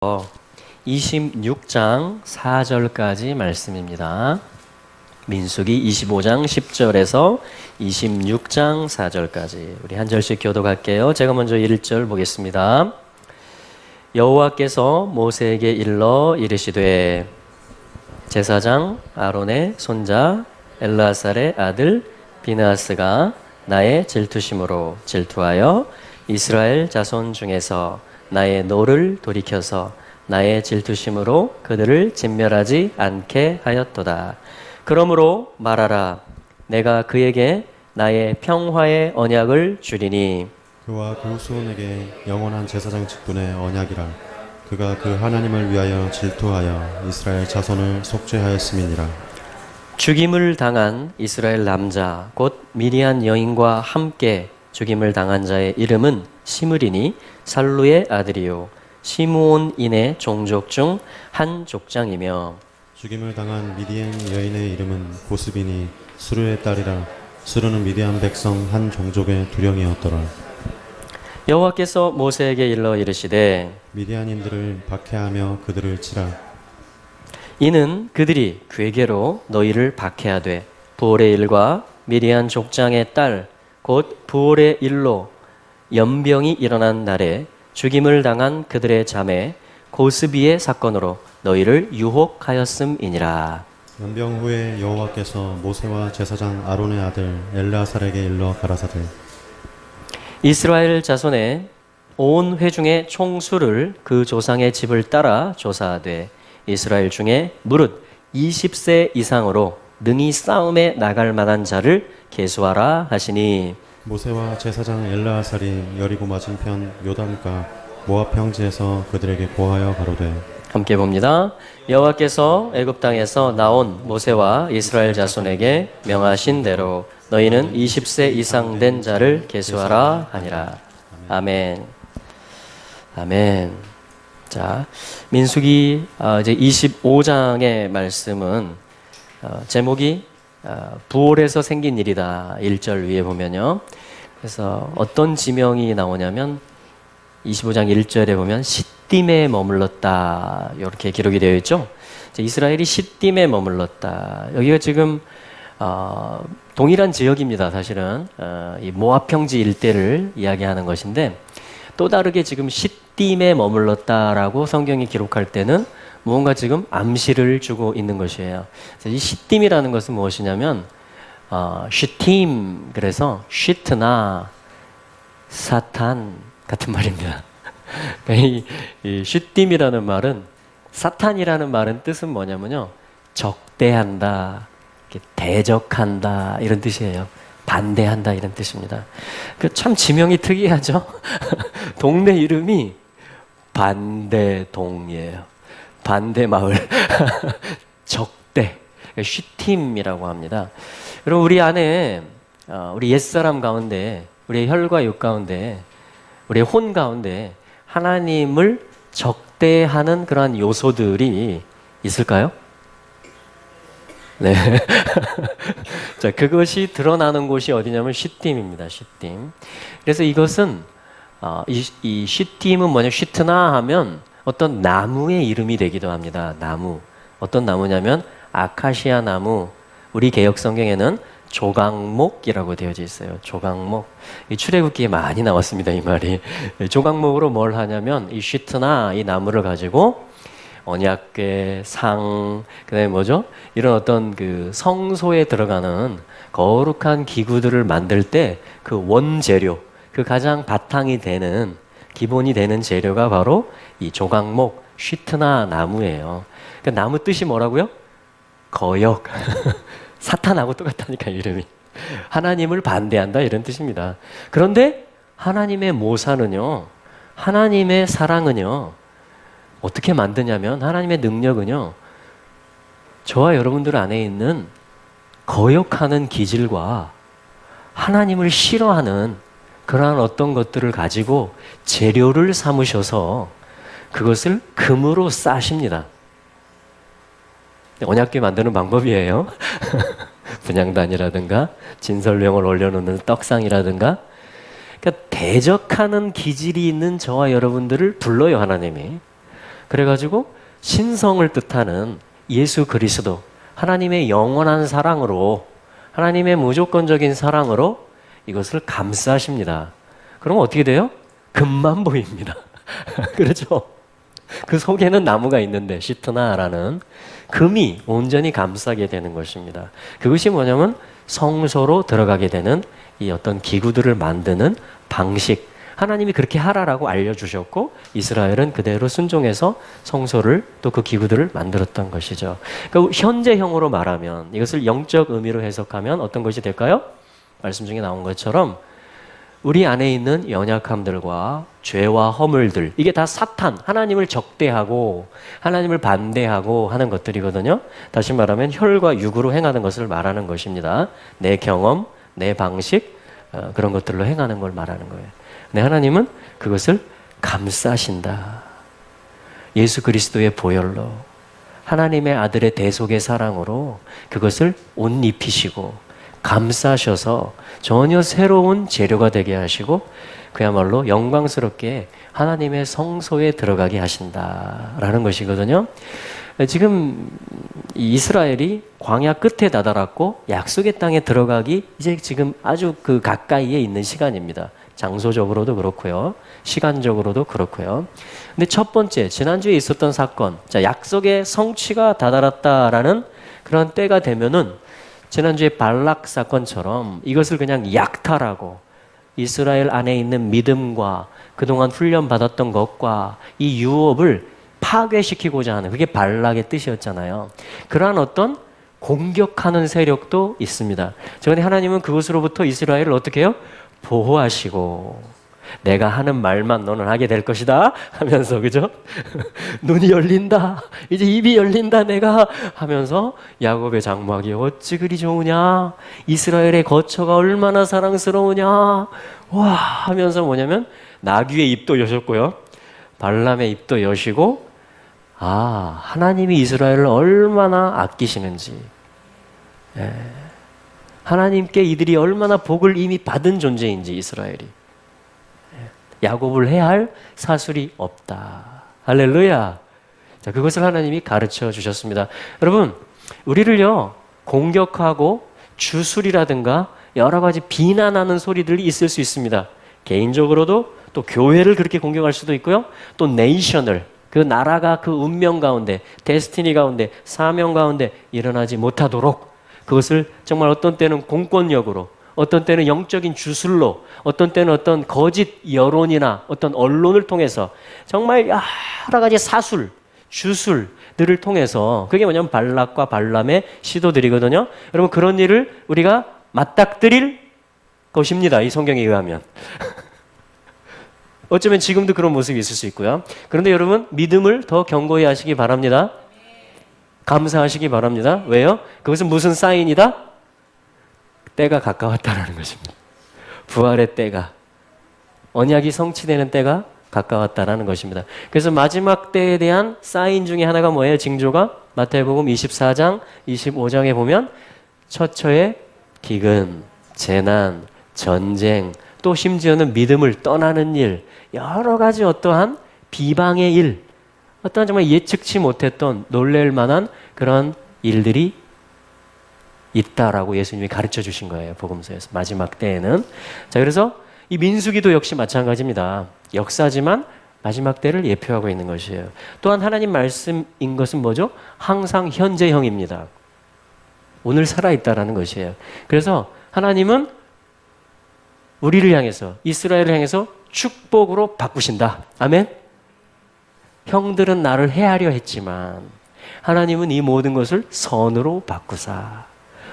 26장 4절까지 말씀입니다. 민수기 25장 10절에서 26장 4절까지 우리 한 절씩 교독할게요. 제가 먼저 1절 보겠습니다. 여호와께서 모세에게 일러 이르시되 제사장 아론의 손자 엘르아살의 아들 비느하스가 나의 질투심으로 질투하여 이스라엘 자손 중에서 나의 노를 돌이켜서 나의 질투심으로 그들을 진멸하지 않게 하였도다. 그러므로 말하라. 내가 그에게 나의 평화의 언약을 주리니 그와 그 후손에게 영원한 제사장 직분의 언약이라. 그가 그 하나님을 위하여 질투하여 이스라엘 자손을 속죄하였음이니라. 죽임을 당한 이스라엘 남자 곧 미디안 여인과 함께 죽임을 당한 자의 이름은 시므리니 살루의 아들이요 시므온인의 종족 중 한 족장이며 죽임을 당한 미디안 여인의 이름은 고스비니 수르의 딸이라. 수르는 미디안 백성 한 종족의 두령이었더라. 여호와께서 모세에게 일러 이르시되 미디안인들을 박해하며 그들을 치라. 이는 그들이 괴계로 너희를 박해하되 부올의 일과 미디안 족장의 딸 곧 부올의 일로 연병이 일어난 날에 죽임을 당한 그들의 자매 고스비의 사건으로 너희를 유혹하였음이니라. 연병 후에 여호와께서 모세와 제사장 아론의 아들 엘르아살에게 일러 가라사대 이스라엘 자손의 온 회중의 총수를 그 조상의 집을 따라 조사하되 이스라엘 중에 무릇 20세 이상으로 능히 싸움에 나갈 만한 자를 계수하라 하시니 모세와 제사장 엘르아살이 여리고 맞은편 요단가 모압 평지에서 그들에게 고하여 가로되 함께 봅니다. 여호와께서 애굽 땅에서 나온 모세와 이스라엘 자손에게 명하신 대로 너희는 20세 이상 된 자를 계수하라 하니라. 아멘. 아멘. 자, 민수기 이제 25장의 말씀은 제목이 부올에서 생긴 일이다. 1절 위에 보면요. 그래서 어떤 지명이 나오냐면 25장 1절에 보면 시딤에 머물렀다. 이렇게 기록이 되어 있죠. 이스라엘이 시딤에 머물렀다. 여기가 지금 동일한 지역입니다. 사실은 이 모압 평지 일대를 이야기하는 것인데 또 다르게 지금 시딤에 머물렀다라고 성경이 기록할 때는 무언가 지금 암시를 주고 있는 것이에요. 이 시딤이라는 것은 무엇이냐면 시팀, 그래서 시트나 사탄 같은 말입니다. 이 시딤이라는 말은, 사탄이라는 말은 뜻은 뭐냐면요, 적대한다, 대적한다 이런 뜻이에요. 반대한다 이런 뜻입니다. 참 지명이 특이하죠. 동네 이름이 반대동이에요. 반대 마을. 적대. 쉬팀이라고 합니다. 여러분, 우리 안에 우리 옛사람 가운데, 우리의 혈과 육 가운데, 우리의 혼 가운데 하나님을 적대하는 그러한 요소들이 있을까요? 네. 자, 그것이 드러나는 곳이 어디냐면 쉬팀입니다. 쉬팀. 그래서 이것은 이 쉬팀은 뭐냐, 쉬트나 하면 어떤 나무의 이름이 되기도 합니다. 나무. 어떤 나무냐면 아카시아 나무. 우리 개역 성경에는 조각목이라고 되어져 있어요. 조각목. 이 출애굽기에 많이 나왔습니다. 이 말이. 조각목으로 뭘 하냐면 이 쉬트나 이 나무를 가지고 언약궤, 상, 그다음에 뭐죠? 이런 어떤 그 성소에 들어가는 거룩한 기구들을 만들 때 그 원재료, 그 가장 바탕이 되는, 기본이 되는 재료가 바로 이 조각목, 쉬트나 나무예요. 그러니까 나무 뜻이 뭐라고요? 거역. 사탄하고 똑같다니까 이름이. 하나님을 반대한다 이런 뜻입니다. 그런데 하나님의 모사는요, 하나님의 사랑은요, 어떻게 만드냐면, 하나님의 능력은요, 저와 여러분들 안에 있는 거역하는 기질과 하나님을 싫어하는 그러한 어떤 것들을 가지고 재료를 삼으셔서 그것을 금으로 싸십니다. 언약궤 만드는 방법이에요. 분향단이라든가 진설령을 올려놓는 떡상이라든가, 그러니까 대적하는 기질이 있는 저와 여러분들을 불러요, 하나님이. 그래가지고 신성을 뜻하는 예수 그리스도, 하나님의 영원한 사랑으로, 하나님의 무조건적인 사랑으로 이것을 감싸십니다. 그럼 어떻게 돼요? 금만 보입니다. 그렇죠? 그 속에는 나무가 있는데 시트나라는 금이 온전히 감싸게 되는 것입니다. 그것이 뭐냐면 성소로 들어가게 되는 이 어떤 기구들을 만드는 방식, 하나님이 그렇게 하라라고 알려주셨고 이스라엘은 그대로 순종해서 성소를 또 그 기구들을 만들었던 것이죠. 그러니까 현재형으로 말하면, 이것을 영적 의미로 해석하면 어떤 것이 될까요? 말씀 중에 나온 것처럼 우리 안에 있는 연약함들과 죄와 허물들, 이게 다 사탄, 하나님을 적대하고 하나님을 반대하고 하는 것들이거든요. 다시 말하면 혈과 육으로 행하는 것을 말하는 것입니다. 내 경험, 내 방식, 그런 것들로 행하는 걸 말하는 거예요. 근데 하나님은 그것을 감싸신다. 예수 그리스도의 보혈로, 하나님의 아들의 대속의 사랑으로 그것을 옷 입히시고 감싸셔서 전혀 새로운 재료가 되게 하시고 그야말로 영광스럽게 하나님의 성소에 들어가게 하신다라는 것이거든요. 지금 이스라엘이 광야 끝에 다다랐고 약속의 땅에 들어가기 이제 지금 아주 그 가까이에 있는 시간입니다. 장소적으로도 그렇고요. 시간적으로도 그렇고요. 근데 첫 번째, 지난주에 있었던 사건, 자, 약속의 성취가 다다랐다라는 그런 때가 되면은 지난주에 발락 사건처럼 이것을 그냥 약탈하고 이스라엘 안에 있는 믿음과 그동안 훈련받았던 것과 이 유업을 파괴시키고자 하는, 그게 발락의 뜻이었잖아요. 그러한 어떤 공격하는 세력도 있습니다. 그런데 하나님은 그것으로부터 이스라엘을 어떻게 해요? 보호하시고 내가 하는 말만 너는 하게 될 것이다 하면서, 그죠? 눈이 열린다, 이제 입이 열린다 내가 하면서 야곱의 장막이 어찌 그리 좋으냐, 이스라엘의 거처가 얼마나 사랑스러우냐 와 하면서 뭐냐면 나귀의 입도 여셨고요, 발람의 입도 여시고, 아, 하나님이 이스라엘을 얼마나 아끼시는지, 하나님께 이들이 얼마나 복을 이미 받은 존재인지, 이스라엘이 야곱을 해야 할 사술이 없다. 할렐루야. 자, 그것을 하나님이 가르쳐 주셨습니다. 여러분, 우리를요 공격하고 주술이라든가 여러 가지 비난하는 소리들이 있을 수 있습니다. 개인적으로도, 또 교회를 그렇게 공격할 수도 있고요, 또 네이션을, 그 나라가 그 운명 가운데, 데스티니 가운데, 사명 가운데 일어나지 못하도록 그것을 정말 어떤 때는 공권력으로, 어떤 때는 영적인 주술로, 어떤 때는 어떤 거짓 여론이나 어떤 언론을 통해서 정말 여러 가지 사술, 주술들을 통해서, 그게 뭐냐면 발락과 발람의 시도들이거든요. 여러분, 그런 일을 우리가 맞닥뜨릴 것입니다. 이 성경에 의하면. 어쩌면 지금도 그런 모습이 있을 수 있고요. 그런데 여러분, 믿음을 더 견고히 하시기 바랍니다. 감사하시기 바랍니다. 왜요? 그것은 무슨 사인이다? 때가 가까웠다라는 것입니다. 부활의 때가, 언약이 성취되는 때가 가까웠다라는 것입니다. 그래서 마지막 때에 대한 사인 중에 하나가 뭐예요? 징조가 마태복음 24장, 25장에 보면 처처의 기근, 재난, 전쟁, 또 심지어는 믿음을 떠나는 일, 여러 가지 어떠한 비방의 일, 어떠한 정말 예측치 못했던 놀랄 만한 그런 일들이 있다라고 예수님이 가르쳐 주신 거예요. 복음서에서 마지막 때에는. 자, 그래서 이 민수기도 역시 마찬가지입니다. 역사지만 마지막 때를 예표하고 있는 것이에요. 또한 하나님 말씀인 것은 뭐죠? 항상 현재형입니다. 오늘 살아있다라는 것이에요. 그래서 하나님은 우리를 향해서, 이스라엘을 향해서 축복으로 바꾸신다. 아멘? 형들은 나를 해하려 했지만 하나님은 이 모든 것을 선으로 바꾸사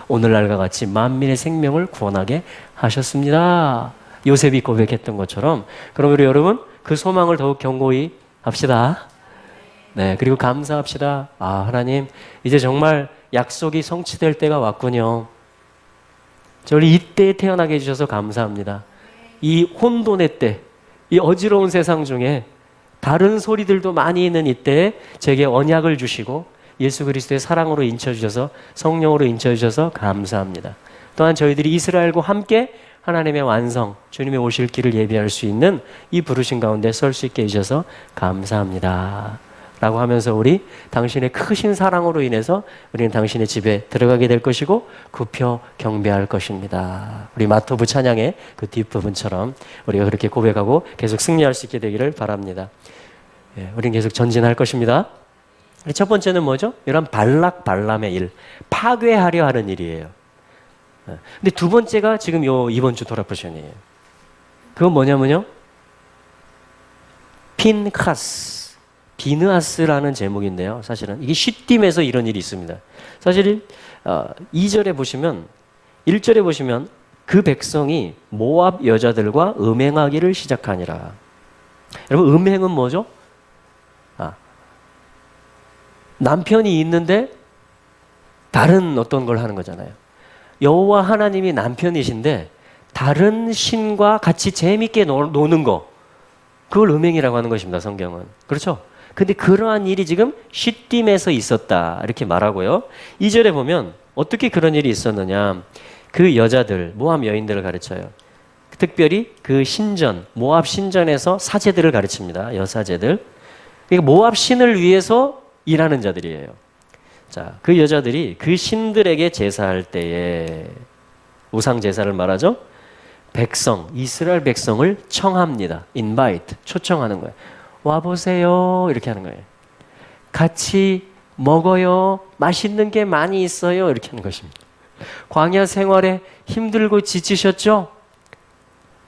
오늘날과 같이 만민의 생명을 구원하게 하셨습니다. 요셉이 고백했던 것처럼. 그럼 우리 여러분, 그 소망을 더욱 견고히 합시다. 네, 그리고 감사합시다. 아, 하나님, 이제 정말 약속이 성취될 때가 왔군요. 저를 이때에 태어나게 해주셔서 감사합니다. 이 혼돈의 때, 이 어지러운 세상 중에 다른 소리들도 많이 있는 이때에 제게 언약을 주시고 예수 그리스도의 사랑으로 인쳐주셔서, 성령으로 인쳐주셔서 감사합니다. 또한 저희들이 이스라엘과 함께 하나님의 완성, 주님의 오실 길을 예비할 수 있는 이 부르신 가운데 설 수 있게 해주셔서 감사합니다. 라고 하면서 우리 당신의 크신 사랑으로 인해서 우리는 당신의 집에 들어가게 될 것이고 굽혀 경배할 것입니다. 우리 마토부 찬양의 그 뒷부분처럼 우리가 그렇게 고백하고 계속 승리할 수 있게 되기를 바랍니다. 예, 우리는 계속 전진할 것입니다. 첫 번째는 뭐죠? 이런 발락 발람의 일, 파괴하려 하는 일이에요. 근데 두 번째가 지금 이번 주 도라포션이에요. 그건 뭐냐면요, 핀카스, 비느하스라는 제목인데요. 사실은 이게 쉿딤에서 이런 일이 있습니다. 사실 2절에 보시면, 1절에 보시면 그 백성이 모압 여자들과 음행하기를 시작하니라. 여러분, 음행은 뭐죠? 남편이 있는데 다른 어떤 걸 하는 거잖아요. 여호와 하나님이 남편이신데 다른 신과 같이 재밌게 노는 거, 그걸 음행이라고 하는 것입니다. 성경은. 그렇죠? 근데 그러한 일이 지금 쉿딤에서 있었다 이렇게 말하고요. 2절에 보면 어떻게 그런 일이 있었느냐, 그 여자들, 모압 여인들을 가르쳐요. 특별히 그 신전, 모압 신전에서 사제들을 가르칩니다. 여사제들. 그러니까 모압 신을 위해서 일하는 자들이에요. 자, 그 여자들이 그 신들에게 제사할 때에, 우상 제사를 말하죠. 백성, 이스라엘 백성을 청합니다. invite, 초청하는 거예요. 와보세요. 이렇게 하는 거예요. 같이 먹어요. 맛있는 게 많이 있어요. 이렇게 하는 것입니다. 광야 생활에 힘들고 지치셨죠?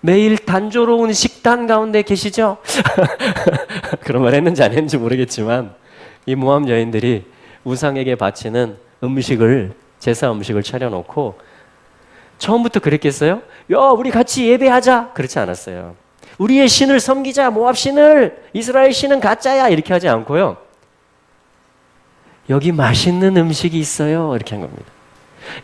매일 단조로운 식단 가운데 계시죠? 그런 말 했는지 안 했는지 모르겠지만 이 모압 여인들이 우상에게 바치는 음식을, 제사 음식을 차려놓고 처음부터 그랬겠어요? 야, 우리 같이 예배하자. 그렇지 않았어요. 우리의 신을 섬기자. 모압 신을. 이스라엘 신은 가짜야. 이렇게 하지 않고요. 여기 맛있는 음식이 있어요. 이렇게 한 겁니다.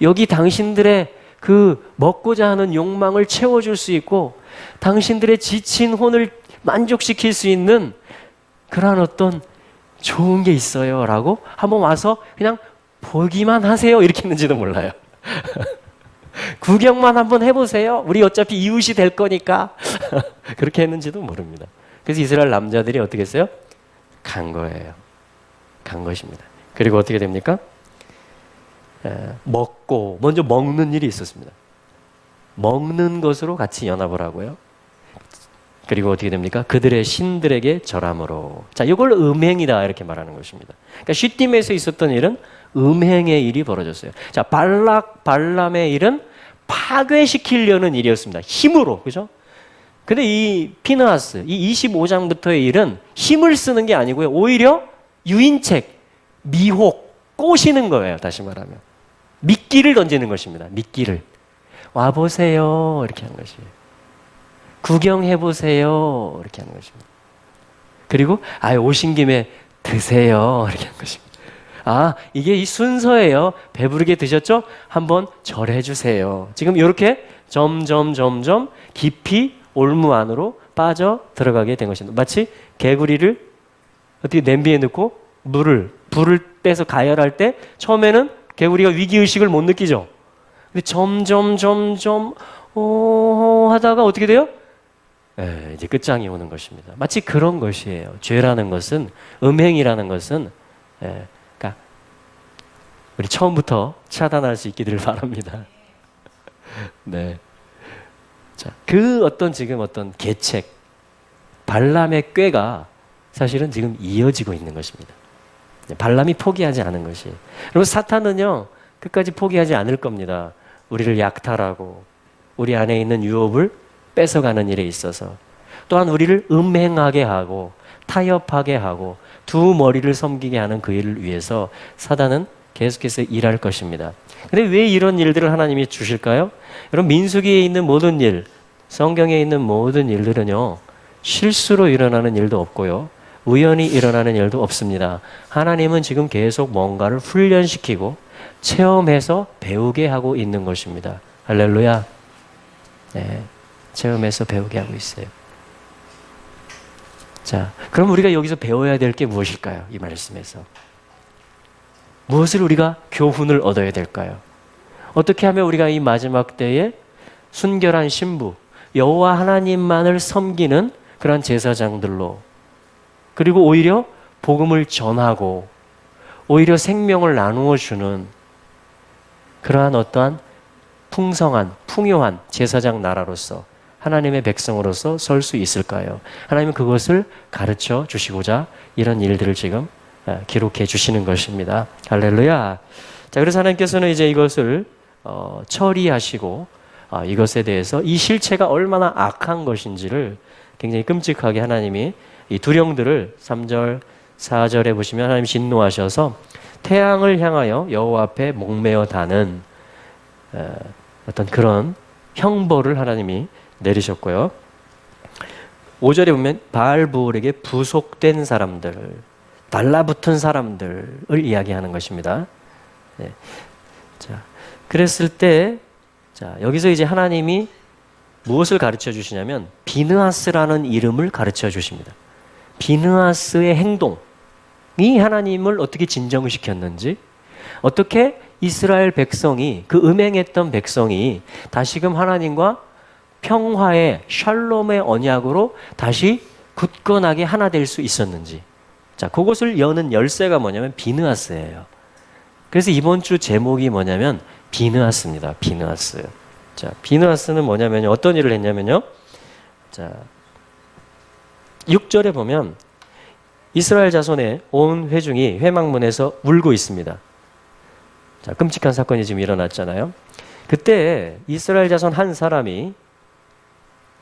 여기 당신들의 그 먹고자 하는 욕망을 채워줄 수 있고 당신들의 지친 혼을 만족시킬 수 있는 그러한 어떤 좋은 게 있어요. 라고 한번 와서 그냥 보기만 하세요. 이렇게 했는지도 몰라요. 구경만 한번 해보세요. 우리 어차피 이웃이 될 거니까. 그렇게 했는지도 모릅니다. 그래서 이스라엘 남자들이 어떻게 했어요? 간 거예요. 간 것입니다. 그리고 어떻게 됩니까? 먹고, 먼저 먹는 일이 있었습니다. 먹는 것으로 같이 연합을 하고요. 그리고 어떻게 됩니까? 그들의 신들에게 절함으로. 자, 이걸 음행이다 이렇게 말하는 것입니다. 그러니까 쉿딤에서 있었던 일은 음행의 일이 벌어졌어요. 자, 발락 발람의 일은 파괴시키려는 일이었습니다. 힘으로, 그죠? 근데 이 피느하스, 이 25장부터의 일은 힘을 쓰는 게 아니고요. 오히려 유인책, 미혹, 꼬시는 거예요. 다시 말하면 미끼를 던지는 것입니다. 미끼를. 와보세요. 이렇게 하는 것이에요. 구경해보세요. 이렇게 하는 것입니다. 그리고 오신 김에 드세요. 이렇게 하는 것입니다. 이게 이 순서예요. 배부르게 드셨죠? 한번 절해주세요. 지금 이렇게 점점 깊이 올무 안으로 빠져 들어가게 된 것입니다. 마치 개구리를 어떻게 냄비에 넣고 불을 떼서 가열할 때 처음에는 개구리가 위기의식을 못 느끼죠. 근데 점점 하다가 어떻게 돼요? 이제 끝장이 오는 것입니다. 마치 그런 것이에요. 죄라는 것은, 음행이라는 것은, 그러니까 우리 처음부터 차단할 수 있기를 바랍니다. 네. 자, 그 지금 어떤 계책, 발람의 꾀가 사실은 지금 이어지고 있는 것입니다. 발람이 포기하지 않은 것이. 그리고 사탄은요, 끝까지 포기하지 않을 겁니다. 우리를 약탈하고, 우리 안에 있는 유업을 뺏어가는 일에 있어서, 또한 우리를 음행하게 하고 타협하게 하고 두 머리를 섬기게 하는 그 일을 위해서 사단은 계속해서 일할 것입니다. 그런데 왜 이런 일들을 하나님이 주실까요? 여러분, 민수기에 있는 모든 일, 성경에 있는 모든 일들은요, 실수로 일어나는 일도 없고요, 우연히 일어나는 일도 없습니다. 하나님은 지금 계속 뭔가를 훈련시키고 체험해서 배우게 하고 있는 것입니다. 할렐루야. 네. 체험해서 배우게 하고 있어요. 자, 그럼 우리가 여기서 배워야 될 게 무엇일까요? 이 말씀에서. 무엇을 우리가 교훈을 얻어야 될까요? 어떻게 하면 우리가 이 마지막 때에 순결한 신부, 여호와 하나님만을 섬기는 그런 제사장들로, 그리고 오히려 복음을 전하고 오히려 생명을 나누어 주는 그러한 어떠한 풍성한, 풍요한 제사장 나라로서 하나님의 백성으로서 설 수 있을까요? 하나님은 그것을 가르쳐 주시고자 이런 일들을 지금 기록해 주시는 것입니다. 할렐루야. 자, 그래서 하나님께서는 이제 이것을 처리하시고 이것에 대해서 이 실체가 얼마나 악한 것인지를 굉장히 끔찍하게 하나님이 이 두령들을 3절, 4절에 보시면 하나님 진노하셔서 태양을 향하여 여호와 앞에 목매어 다는 어떤 그런 형벌을 하나님이 내리셨고요. 5절에 보면 바알부올에게 부속된 사람들, 달라붙은 사람들을 이야기하는 것입니다. 네. 자, 그랬을 때, 자, 여기서 이제 하나님이 무엇을 가르쳐 주시냐면 비느하스라는 이름을 가르쳐 주십니다. 비느하스의 행동이 하나님을 어떻게 진정을 시켰는지, 어떻게 이스라엘 백성이, 그 음행했던 백성이 다시금 하나님과 평화의 샬롬의 언약으로 다시 굳건하게 하나 될 수 있었는지, 자, 그것을 여는 열쇠가 뭐냐면 비느하스예요. 그래서 이번 주 제목이 뭐냐면 비느하스입니다. 비느하스. 자, 비느하스는 뭐냐면요, 어떤 일을 했냐면요, 자, 6절에 보면 이스라엘 자손의 온 회중이 회막문에서 울고 있습니다. 자, 끔찍한 사건이 지금 일어났잖아요. 그때 이스라엘 자손 한 사람이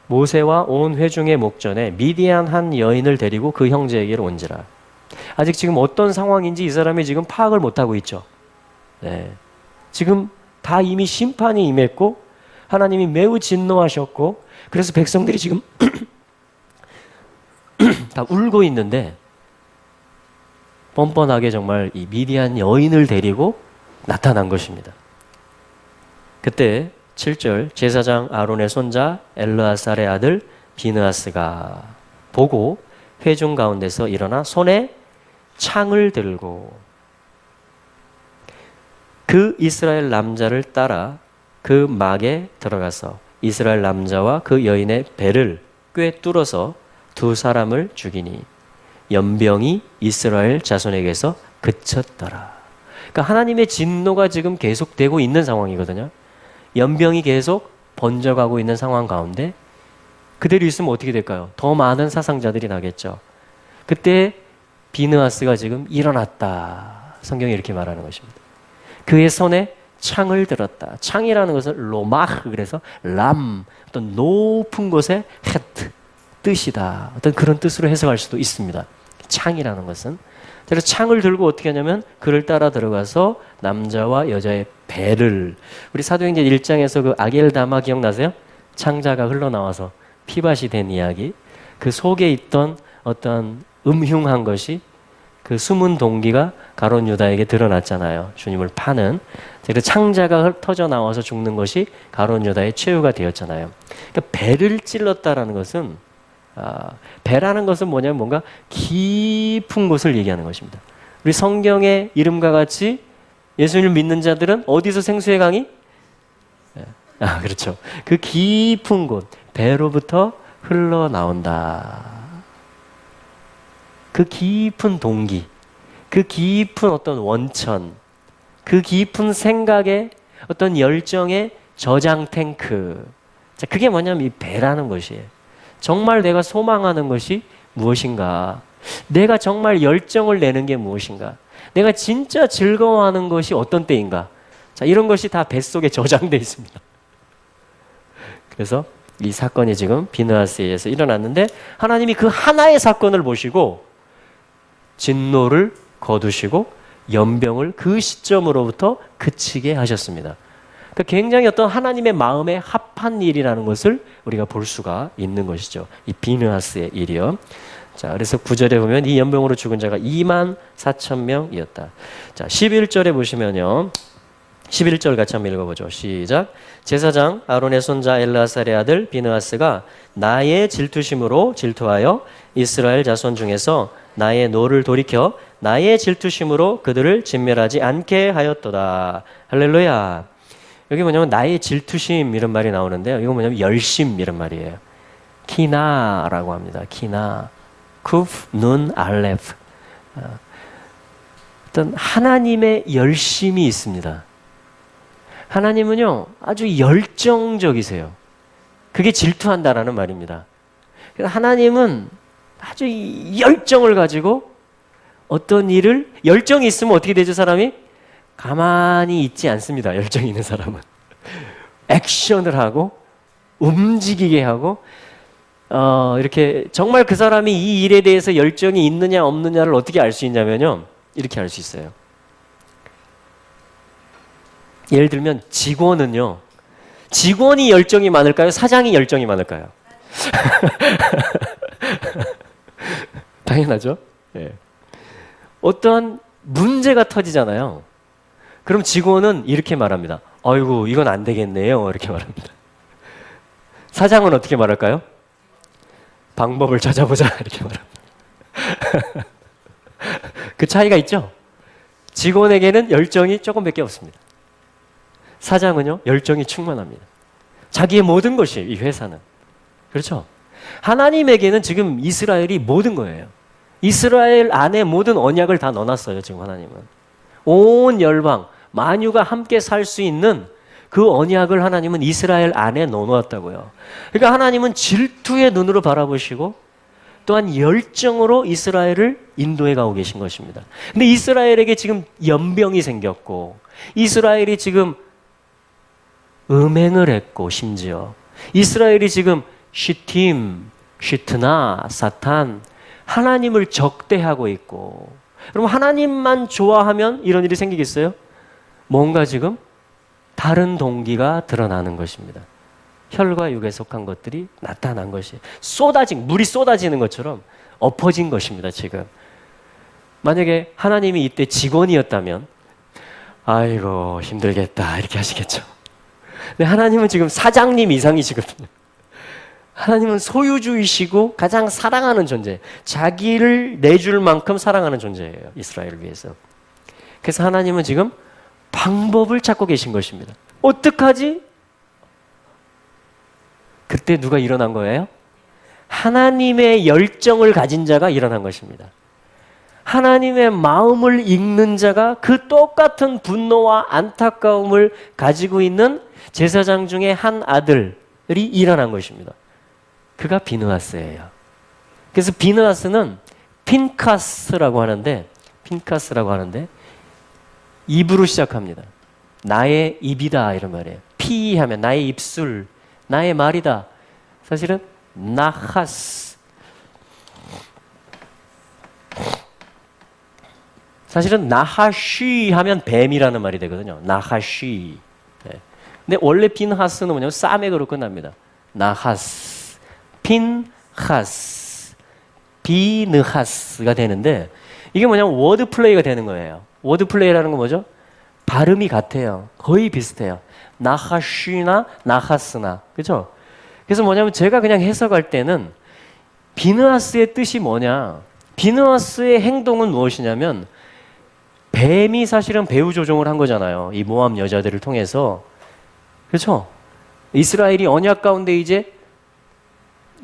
모세와 온 회중의 목전에 미디안 한 여인을 데리고 그 형제에게로 온지라. 아직 지금 어떤 상황인지 이 사람이 지금 파악을 못하고 있죠. 네. 지금 다 이미 심판이 임했고 하나님이 매우 진노하셨고 그래서 백성들이 지금 다 울고 있는데 뻔뻔하게 정말 이 미디안 여인을 데리고 나타난 것입니다. 그때 7절 제사장 아론의 손자 엘르아살의 아들 비느하스가 보고 회중 가운데서 일어나 손에 창을 들고 그 이스라엘 남자를 따라 그 막에 들어가서 이스라엘 남자와 그 여인의 배를 꿰뚫어서 두 사람을 죽이니 연병이 이스라엘 자손에게서 그쳤더라. 그러니까 하나님의 진노가 지금 계속되고 있는 상황이거든요. 연병이 계속 번져가고 있는 상황 가운데 그대로 있으면 어떻게 될까요? 더 많은 사상자들이 나겠죠. 그때 비느하스가 지금 일어났다. 성경이 이렇게 말하는 것입니다. 그의 손에 창을 들었다. 창이라는 것은 로마흐, 그래서 람, 어떤 높은 곳의 헤트, 뜻이다. 어떤 그런 뜻으로 해석할 수도 있습니다. 창이라는 것은. 그래서 창을 들고 어떻게 하냐면 그를 따라 들어가서 남자와 여자의 배를, 우리 사도행전 1장에서 그 아겔다마 기억나세요? 창자가 흘러나와서 피밭이 된 이야기. 그 속에 있던 어떤 음흉한 것이 그 숨은 동기가 가룟 유다에게 드러났잖아요. 주님을 파는. 그래서 창자가 터져 나와서 죽는 것이 가룟 유다의 최후가 되었잖아요. 그러니까 배를 찔렀다라는 것은 배라는 것은 뭐냐면 뭔가 깊은 곳을 얘기하는 것입니다. 우리 성경의 이름과 같이 예수님을 믿는 자들은 어디서 생수의 강이? 그렇죠. 그 깊은 곳, 배로부터 흘러나온다. 그 깊은 동기, 그 깊은 어떤 원천, 그 깊은 생각의 어떤 열정의 저장 탱크. 자, 그게 뭐냐면 이 배라는 것이에요. 정말 내가 소망하는 것이 무엇인가? 내가 정말 열정을 내는 게 무엇인가? 내가 진짜 즐거워하는 것이 어떤 때인가? 자, 이런 것이 다 뱃속에 저장되어 있습니다. 그래서 이 사건이 지금 비느하스에 의해서 일어났는데 하나님이 그 하나의 사건을 보시고 진노를 거두시고 연병을 그 시점으로부터 그치게 하셨습니다. 그러니까 굉장히 어떤 하나님의 마음에 합한 일이라는 것을 우리가 볼 수가 있는 것이죠. 이 비느하스의 일이요. 자, 그래서 9절에 보면 이 연병으로 죽은 자가 24,000명이었다. 자, 11절에 보시면요. 11절 같이 한번 읽어보죠. 시작. 제사장 아론의 손자 엘르아살의 아들 비느하스가 나의 질투심으로 질투하여 이스라엘 자손 중에서 나의 노를 돌이켜 나의 질투심으로 그들을 진멸하지 않게 하였도다. 할렐루야. 여기 뭐냐면 나의 질투심 이런 말이 나오는데요. 이거 뭐냐면 열심 이런 말이에요. 키나라고 합니다. 키나. 쿠프, 눈, 알레프. 어떤 하나님의 열심이 있습니다. 하나님은요, 아주 열정적이세요. 그게 질투한다라는 말입니다. 그래서 하나님은 아주 이 열정을 가지고 어떤 일을, 열정이 있으면 어떻게 되죠, 사람이? 가만히 있지 않습니다. 열정이 있는 사람은. 액션을 하고, 움직이게 하고, 이렇게 정말 그 사람이 이 일에 대해서 열정이 있느냐 없느냐를 어떻게 알 수 있냐면요, 이렇게 알 수 있어요. 예를 들면 직원은요, 직원이 열정이 많을까요? 사장이 열정이 많을까요? 당연하죠. 예. 어떠한 문제가 터지잖아요. 그럼 직원은 이렇게 말합니다. 아이고, 이건 안 되겠네요. 이렇게 말합니다. 사장은 어떻게 말할까요? 방법을 찾아보자. 이렇게 말합니다. 그 차이가 있죠? 직원에게는 열정이 조금밖에 없습니다. 사장은요, 열정이 충만합니다. 자기의 모든 것이, 이 회사는. 그렇죠? 하나님에게는 지금 이스라엘이 모든 거예요. 이스라엘 안에 모든 언약을 다 넣어놨어요, 지금 하나님은. 온 열방, 만유가 함께 살 수 있는 그 언약을 하나님은 이스라엘 안에 넣어놓았다고요. 그러니까 하나님은 질투의 눈으로 바라보시고 또한 열정으로 이스라엘을 인도해 가고 계신 것입니다. 근데 이스라엘에게 지금 연병이 생겼고, 이스라엘이 지금 음행을 했고, 심지어 이스라엘이 지금 시팀, 시트나, 사탄, 하나님을 적대하고 있고, 그럼 하나님만 좋아하면 이런 일이 생기겠어요? 뭔가 지금 다른 동기가 드러나는 것입니다. 혈과 육에 속한 것들이 나타난 것이 물이 쏟아지는 것처럼 엎어진 것입니다. 지금 만약에 하나님이 이때 직원이었다면 아이고 힘들겠다 이렇게 하시겠죠. 근데 하나님은 지금 사장님 이상이시거든요. 하나님은 소유주이시고 가장 사랑하는 존재, 자기를 내줄 만큼 사랑하는 존재예요. 이스라엘을 위해서. 그래서 하나님은 지금 방법을 찾고 계신 것입니다. 어떡하지? 그때 누가 일어난 거예요? 하나님의 열정을 가진 자가 일어난 것입니다. 하나님의 마음을 읽는 자가 그 똑같은 분노와 안타까움을 가지고 있는 제사장 중에 한 아들이 일어난 것입니다. 그가 비느하스예요. 그래서 비느하스는 핀카스라고 하는데 입으로 시작합니다. 나의 입이다 이런 말이에요. 피 하면 나의 입술, 나의 말이다. 사실은 나하스. 사실은 나하쉬 하면 뱀이라는 말이 되거든요. 나하쉬. 네. 근데 원래 핀하스는 뭐냐면 싸맥으로 끝납니다. 나하스, 핀하스, 비느하스가 되는데 이게 뭐냐면 워드 플레이가 되는 거예요. 워드 플레이라는 건 뭐죠? 발음이 같아요. 거의 비슷해요. 나하쉬나 나하스나. 그렇죠? 그래서 뭐냐면 제가 그냥 해석할 때는 비느하스의 뜻이 뭐냐? 비느하스의 행동은 무엇이냐면 뱀이 사실은 배후 조종을 한 거잖아요. 이 모압 여자들을 통해서. 그렇죠? 이스라엘이 언약 가운데 이제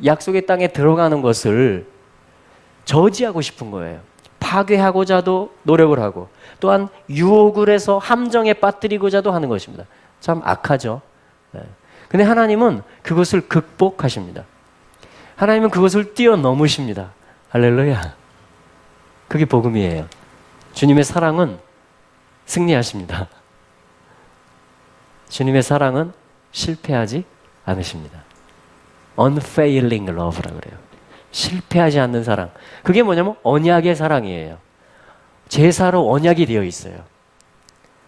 약속의 땅에 들어가는 것을 저지하고 싶은 거예요. 파괴하고자도 노력을 하고 또한 유혹을 해서 함정에 빠뜨리고자도 하는 것입니다. 참 악하죠. 네. 근데 하나님은 그것을 극복하십니다. 하나님은 그것을 뛰어넘으십니다. 할렐루야. 그게 복음이에요. 주님의 사랑은 승리하십니다. 주님의 사랑은 실패하지 않으십니다. Unfailing love라고 그래요. 실패하지 않는 사랑. 그게 뭐냐면 언약의 사랑이에요. 제사로 언약이 되어 있어요.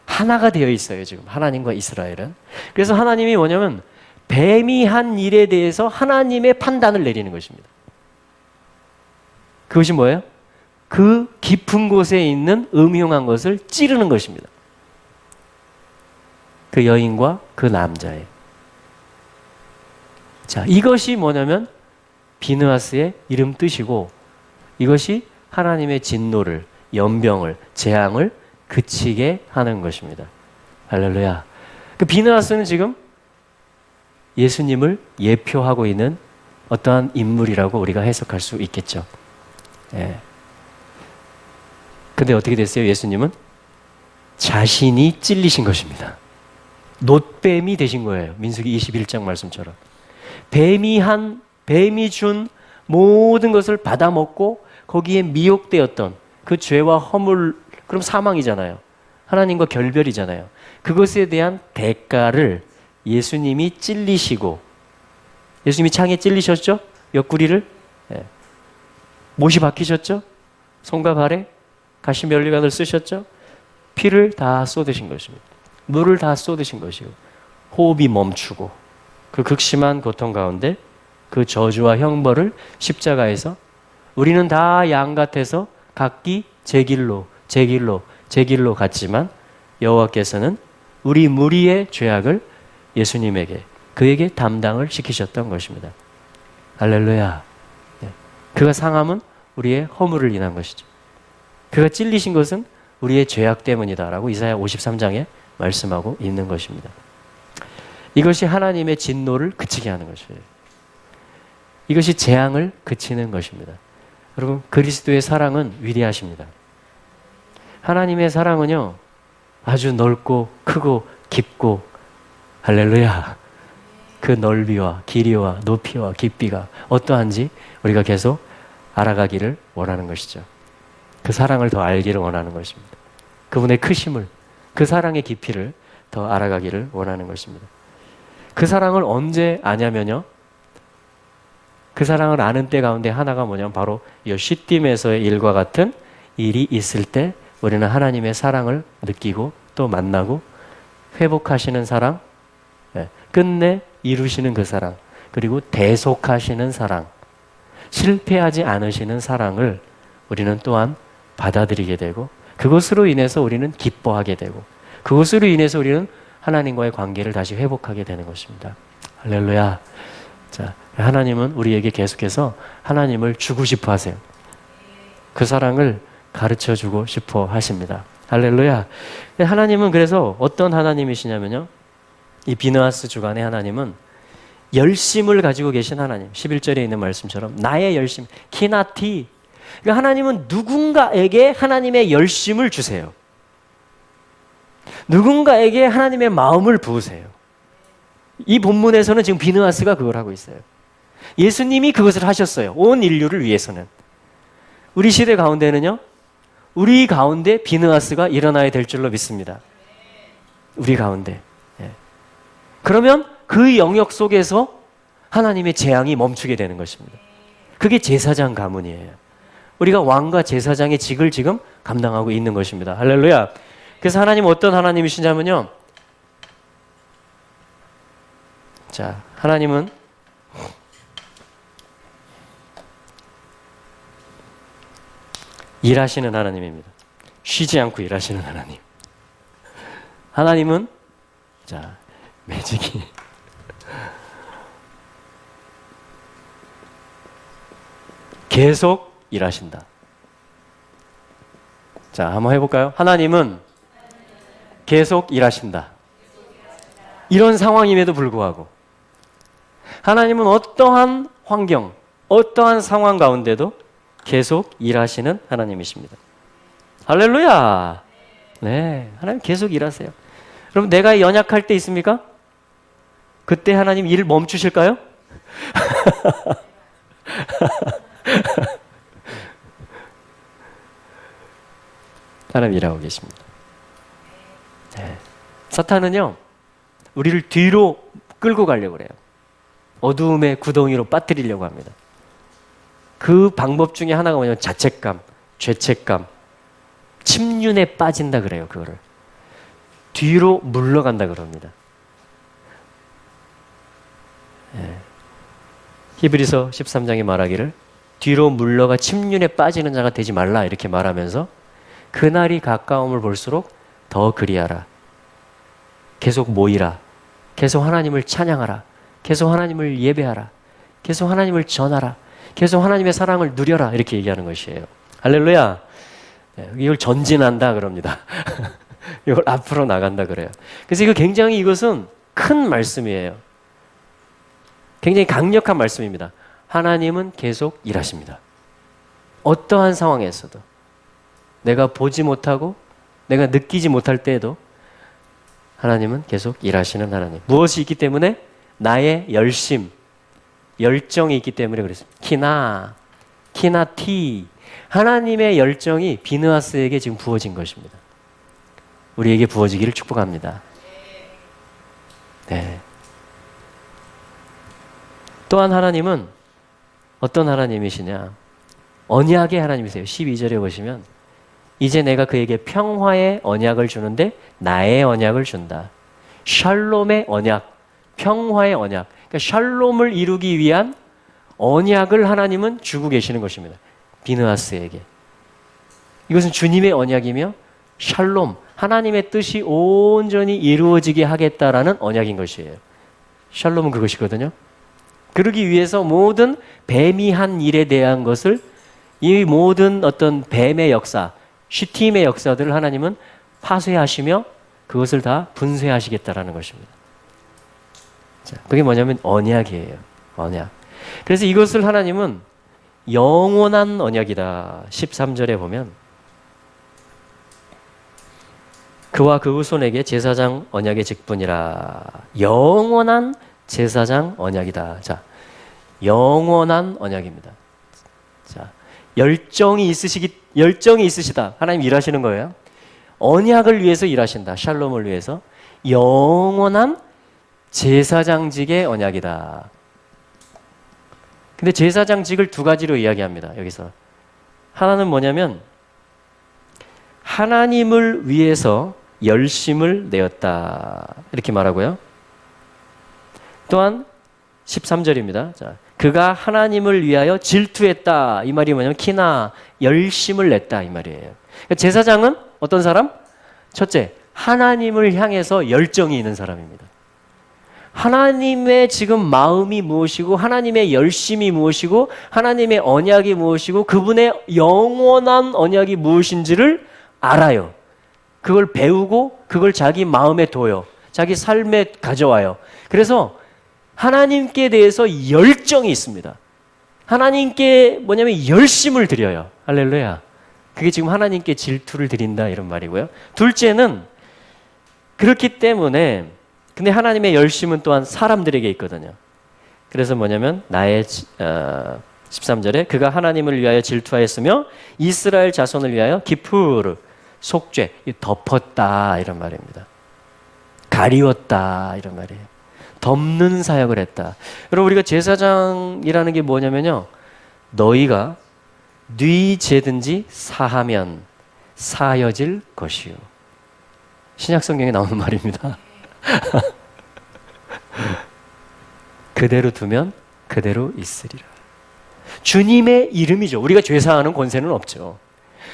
하나가 되어 있어요. 지금 하나님과 이스라엘은. 그래서 하나님이 뭐냐면 뱀이 한 일에 대해서 하나님의 판단을 내리는 것입니다. 그것이 뭐예요? 그 깊은 곳에 있는 음흉한 것을 찌르는 것입니다. 그 여인과 그 남자의. 자, 이것이 뭐냐면 비느하스의 이름 뜻이고 이것이 하나님의 진노를, 연병을, 재앙을 그치게 하는 것입니다. 할렐루야. 그 비느하스는 지금 예수님을 예표하고 있는 어떠한 인물이라고 우리가 해석할 수 있겠죠. 예. 근데 어떻게 됐어요? 예수님은 자신이 찔리신 것입니다. 놋뱀이 되신 거예요. 민수기 21장 말씀처럼. 뱀이 준 모든 것을 받아먹고 거기에 미혹되었던 그 죄와 허물, 그럼 사망이잖아요. 하나님과 결별이잖아요. 그것에 대한 대가를 예수님이 찔리시고, 예수님이 창에 찔리셨죠? 옆구리를. 예. 못이 박히셨죠? 손과 발에 가시 면류관을 쓰셨죠? 피를 다 쏟으신 것입니다. 물을 다 쏟으신 것이고, 호흡이 멈추고, 그 극심한 고통 가운데 그 저주와 형벌을 십자가에서, 우리는 다 양 같아서 각기 제 길로 갔지만 여호와께서는 우리 무리의 죄악을 예수님에게, 그에게 담당을 시키셨던 것입니다. 할렐루야. 네. 그가 상함은 우리의 허물을 인한 것이죠. 그가 찔리신 것은 우리의 죄악 때문이다라고 이사야 53장에 말씀하고 있는 것입니다. 이것이 하나님의 진노를 그치게 하는 것이에요. 이것이 재앙을 그치는 것입니다. 여러분, 그리스도의 사랑은 위대하십니다. 하나님의 사랑은요, 아주 넓고 크고 깊고, 할렐루야, 그 넓이와 길이와 높이와 깊이가 어떠한지 우리가 계속 알아가기를 원하는 것이죠. 그 사랑을 더 알기를 원하는 것입니다. 그분의 크심을, 그 사랑의 깊이를 더 알아가기를 원하는 것입니다. 그 사랑을 언제 아냐면요, 그 사랑을 아는 때 가운데 하나가 뭐냐면 바로 이 시딤에서의 일과 같은 일이 있을 때 우리는 하나님의 사랑을 느끼고 또 만나고, 회복하시는 사랑, 끝내 이루시는 그 사랑, 그리고 대속하시는 사랑, 실패하지 않으시는 사랑을 우리는 또한 받아들이게 되고, 그것으로 인해서 우리는 기뻐하게 되고, 그것으로 인해서 우리는 하나님과의 관계를 다시 회복하게 되는 것입니다. 할렐루야. 자, 하나님은 우리에게 계속해서 하나님을 주고 싶어 하세요. 그 사랑을 가르쳐 주고 싶어 하십니다. 할렐루야. 하나님은 그래서 어떤 하나님이시냐면요, 이 비느하스 주간의 하나님은 열심을 가지고 계신 하나님, 11절에 있는 말씀처럼 나의 열심, 키나티. 그러니까 하나님은 누군가에게 하나님의 열심을 주세요. 누군가에게 하나님의 마음을 부으세요. 이 본문에서는 지금 비느하스가 그걸 하고 있어요. 예수님이 그것을 하셨어요. 온 인류를 위해서는. 우리 시대 가운데는요, 우리 가운데 비느하스가 일어나야 될 줄로 믿습니다. 우리 가운데. 예. 그러면 그 영역 속에서 하나님의 재앙이 멈추게 되는 것입니다. 그게 제사장 가문이에요. 우리가 왕과 제사장의 직을 지금 감당하고 있는 것입니다. 할렐루야. 그래서 하나님은 어떤 하나님이시냐면요, 자, 하나님은 일하시는 하나님입니다. 쉬지 않고 일하시는 하나님. 하나님은, 자, 매직이 계속 일하신다. 자, 한번 해볼까요? 하나님은 계속 일하신다. 이런 상황임에도 불구하고 하나님은 어떠한 환경, 어떠한 상황 가운데도 계속 일하시는 하나님이십니다. 할렐루야. 네, 하나님 계속 일하세요. 여러분, 내가 연약할 때 있습니까? 그때 하나님 일 멈추실까요? 하나님 일하고 계십니다. 네. 사탄은요, 우리를 뒤로 끌고 가려고 그래요. 어두움의 구덩이로 빠뜨리려고 합니다. 그 방법 중에 하나가 뭐냐면 자책감, 죄책감, 침륜에 빠진다 그래요. 그거를 뒤로 물러간다 그럽니다. 예. 히브리서 13장에 말하기를 뒤로 물러가 침륜에 빠지는 자가 되지 말라 이렇게 말하면서 그날이 가까움을 볼수록 더 그리하라. 계속 모이라. 계속 하나님을 찬양하라. 계속 하나님을 예배하라. 계속 하나님을 전하라. 계속 하나님의 사랑을 누려라. 이렇게 얘기하는 것이에요. 할렐루야. 네, 이걸 전진한다 그럽니다. 이걸 앞으로 나간다 그래요. 그래서 굉장히 이것은 큰 말씀이에요. 굉장히 강력한 말씀입니다. 하나님은 계속 일하십니다. 어떠한 상황에서도. 내가 보지 못하고 내가 느끼지 못할 때에도 하나님은 계속 일하시는 하나님. 무엇이 있기 때문에? 나의 열정이 있기 때문에 그랬습니다. 키나티. 하나님의 열정이 비느하스에게 지금 부어진 것입니다. 우리에게 부어지기를 축복합니다. 네. 또한 하나님은 어떤 하나님이시냐? 언약의 하나님이세요. 12절에 보시면 이제 내가 그에게 평화의 언약을 주는데 나의 언약을 준다. 샬롬의 언약, 평화의 언약. 그러니까 샬롬을 이루기 위한 언약을 하나님은 주고 계시는 것입니다. 비느하스에게. 이것은 주님의 언약이며 샬롬, 하나님의 뜻이 온전히 이루어지게 하겠다라는 언약인 것이에요. 샬롬은 그것이거든요. 그러기 위해서 모든 뱀이 한 일에 대한 것을 이 모든 어떤 뱀의 역사, 쉬팀의 역사들을 하나님은 파쇄하시며 그것을 다 분쇄하시겠다라는 것입니다. 자, 그게 뭐냐면 언약이에요. 언약. 그래서 이것을 하나님은 영원한 언약이다. 13절에 보면 그와 그 후손에게 제사장 언약의 직분이라. 영원한 제사장 언약이다. 자, 영원한 언약입니다. 자, 열정이 있으시다. 하나님 일하시는 거예요. 언약을 위해서 일하신다. 샬롬을 위해서. 영원한 제사장직의 언약이다. 근데 제사장직을 두 가지로 이야기합니다. 여기서. 하나는 뭐냐면 하나님을 위해서 열심을 내었다. 이렇게 말하고요. 또한 13절입니다. 자, 그가 하나님을 위하여 질투했다. 이 말이 뭐냐면 키나 열심을 냈다. 이 말이에요. 그러니까 제사장은 어떤 사람? 첫째, 하나님을 향해서 열정이 있는 사람입니다. 하나님의 지금 마음이 무엇이고 하나님의 열심이 무엇이고 하나님의 언약이 무엇이고 그분의 영원한 언약이 무엇인지를 알아요. 그걸 배우고 그걸 자기 마음에 둬요. 자기 삶에 가져와요. 그래서 하나님께 대해서 열정이 있습니다. 하나님께 뭐냐면 열심을 드려요. 할렐루야. 그게 지금 하나님께 질투를 드린다 이런 말이고요. 둘째는 그렇기 때문에 근데 하나님의 열심은 또한 사람들에게 있거든요. 그래서 뭐냐면 나의 13절에 그가 하나님을 위하여 질투하였으며 이스라엘 자손을 위하여 기푸르 속죄 덮었다 이런 말입니다. 가리웠다 이런 말이에요. 덮는 사역을 했다. 여러분 우리가 제사장이라는 게 뭐냐면요. 너희가 네 죄든지 사하면 사여질 것이요. 신약 성경에 나오는 말입니다. 그대로 두면 그대로 있으리라. 주님의 이름이죠. 우리가 죄사하는 권세는 없죠.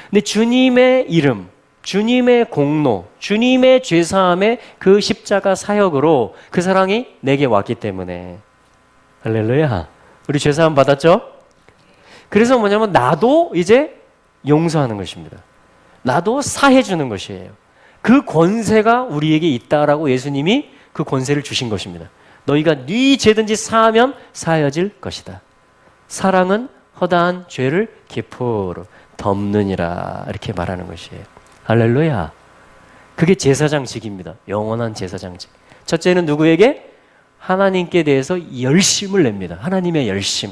근데 주님의 이름, 주님의 공로, 주님의 죄사함의 그 십자가 사역으로 그 사랑이 내게 왔기 때문에 할렐루야. 우리 죄사함 받았죠? 그래서 뭐냐면 나도 이제 용서하는 것입니다. 나도 사해주는 것이에요. 그 권세가 우리에게 있다라고 예수님이 그 권세를 주신 것입니다. 너희가 네 죄든지 사하면 사여질 것이다. 사랑은 허다한 죄를 기포로 덮느니라 이렇게 말하는 것이에요. 할렐루야. 그게 제사장직입니다. 영원한 제사장직. 첫째는 누구에게? 하나님께 대해서 열심을 냅니다. 하나님의 열심.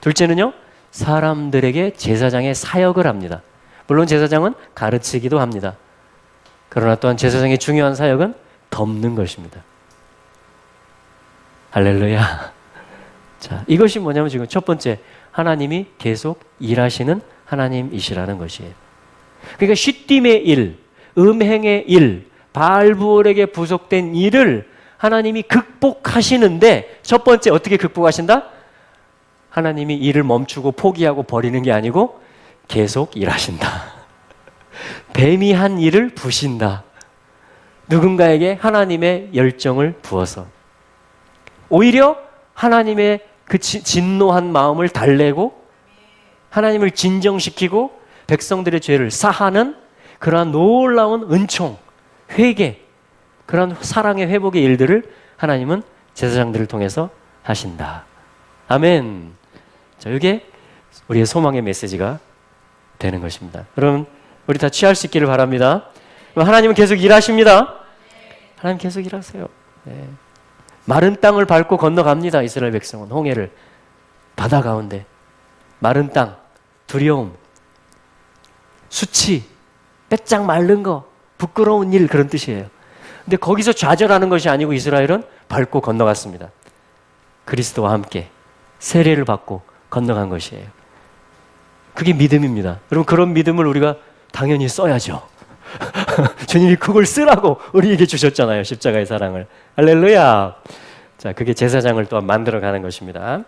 둘째는요. 사람들에게 제사장의 사역을 합니다. 물론 제사장은 가르치기도 합니다. 그러나 또한 제사장의 중요한 사역은 덮는 것입니다. 할렐루야. 자, 이것이 뭐냐면 지금 첫 번째, 하나님이 계속 일하시는 하나님이시라는 것이에요. 그러니까 쉿딤의 일, 음행의 일, 바알부올에게 부속된 일을 하나님이 극복하시는데 첫 번째 어떻게 극복하신다? 하나님이 일을 멈추고 포기하고 버리는 게 아니고 계속 일하신다. 뱀이 한 일을 부신다. 누군가에게 하나님의 열정을 부어서 오히려 하나님의 그 진노한 마음을 달래고 하나님을 진정시키고 백성들의 죄를 사하는 그러한 놀라운 은총, 회개, 그런 사랑의 회복의 일들을 하나님은 제사장들을 통해서 하신다. 아멘. 자, 이게 우리의 소망의 메시지가 되는 것입니다. 여러분, 우리 다 취할 수 있기를 바랍니다. 하나님은 계속 일하십니다. 하나님 계속 일하세요. 네. 마른 땅을 밟고 건너갑니다. 이스라엘 백성은 홍해를 바다 가운데 마른 땅, 두려움, 수치, 빼짝 마른 거, 부끄러운 일 그런 뜻이에요. 근데 거기서 좌절하는 것이 아니고 이스라엘은 밟고 건너갔습니다. 그리스도와 함께 세례를 받고 건너간 것이에요. 그게 믿음입니다. 여러분 그런 믿음을 우리가 당연히 써야죠. 주님이 그걸 쓰라고 우리에게 주셨잖아요. 십자가의 사랑을. 할렐루야. 자, 그게 제사장을 또한 만들어가는 것입니다.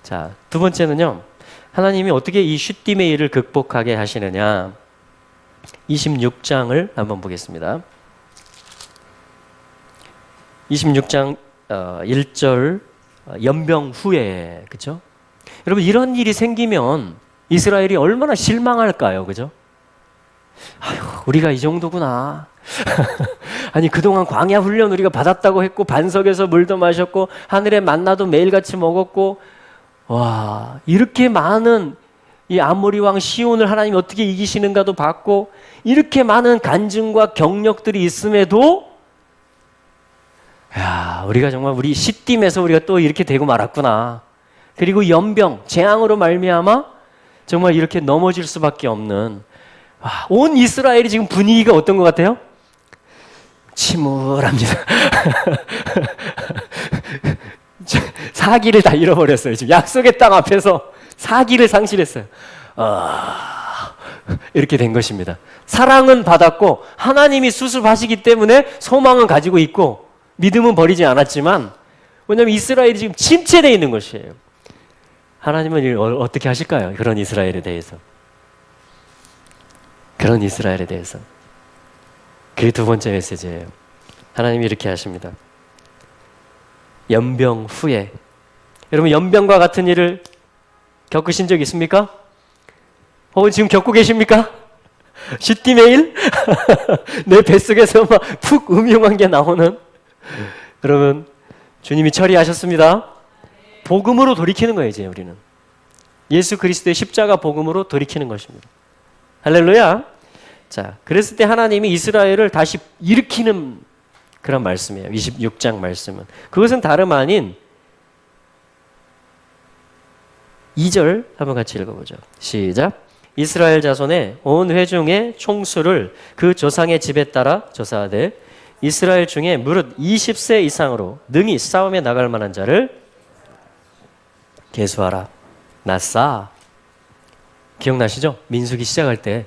자, 두 번째는요. 하나님이 어떻게 이 쉿딤의 일을 극복하게 하시느냐. 26장을 한번 보겠습니다. 26장 1절 연병 후에, 그죠? 여러분 이런 일이 생기면 이스라엘이 얼마나 실망할까요? 그죠? 아휴, 우리가 이 정도구나. 아니 그동안 광야 훈련 우리가 받았다고 했고 반석에서 물도 마셨고 하늘의 만나도 매일같이 먹었고 와 이렇게 많은 이 아모리 왕 시온을 하나님이 어떻게 이기시는가도 봤고 이렇게 많은 간증과 경력들이 있음에도 야 우리가 정말 우리 싯딤에서 우리가 또 이렇게 되고 말았구나. 그리고 연병 재앙으로 말미암아 정말 이렇게 넘어질 수밖에 없는 온 이스라엘이 지금 분위기가 어떤 것 같아요? 침울합니다. 사기를 다 잃어버렸어요. 지금 약속의 땅 앞에서 사기를 상실했어요. 이렇게 된 것입니다. 사랑은 받았고 하나님이 수습하시기 때문에 소망은 가지고 있고 믿음은 버리지 않았지만 왜냐하면 이스라엘이 지금 침체되어 있는 것이에요. 하나님은 어떻게 하실까요? 그런 이스라엘에 대해서. 그런 이스라엘에 대해서. 그게 두 번째 메시지예요. 하나님이 이렇게 하십니다. 연병 후에. 여러분 연병과 같은 일을 겪으신 적 있습니까? 혹은 지금 겪고 계십니까? 쉿딤의 일? 내 뱃속에서 막 푹 음흉한 게 나오는. 여러분 주님이 처리하셨습니다. 복음으로 돌이키는 거예요. 이제 우리는 예수 그리스도의 십자가 복음으로 돌이키는 것입니다. 할렐루야. 자, 그랬을 때 하나님이 이스라엘을 다시 일으키는 그런 말씀이에요. 26장 말씀은. 그것은 다름 아닌 2절 한번 같이 읽어보죠. 시작. 이스라엘 자손의 온 회중의 총수를 그 조상의 집에 따라 조사하되 이스라엘 중에 무릇 20세 이상으로 능히 싸움에 나갈 만한 자를 계수하라. 낫사. 기억나시죠? 민수기 시작할 때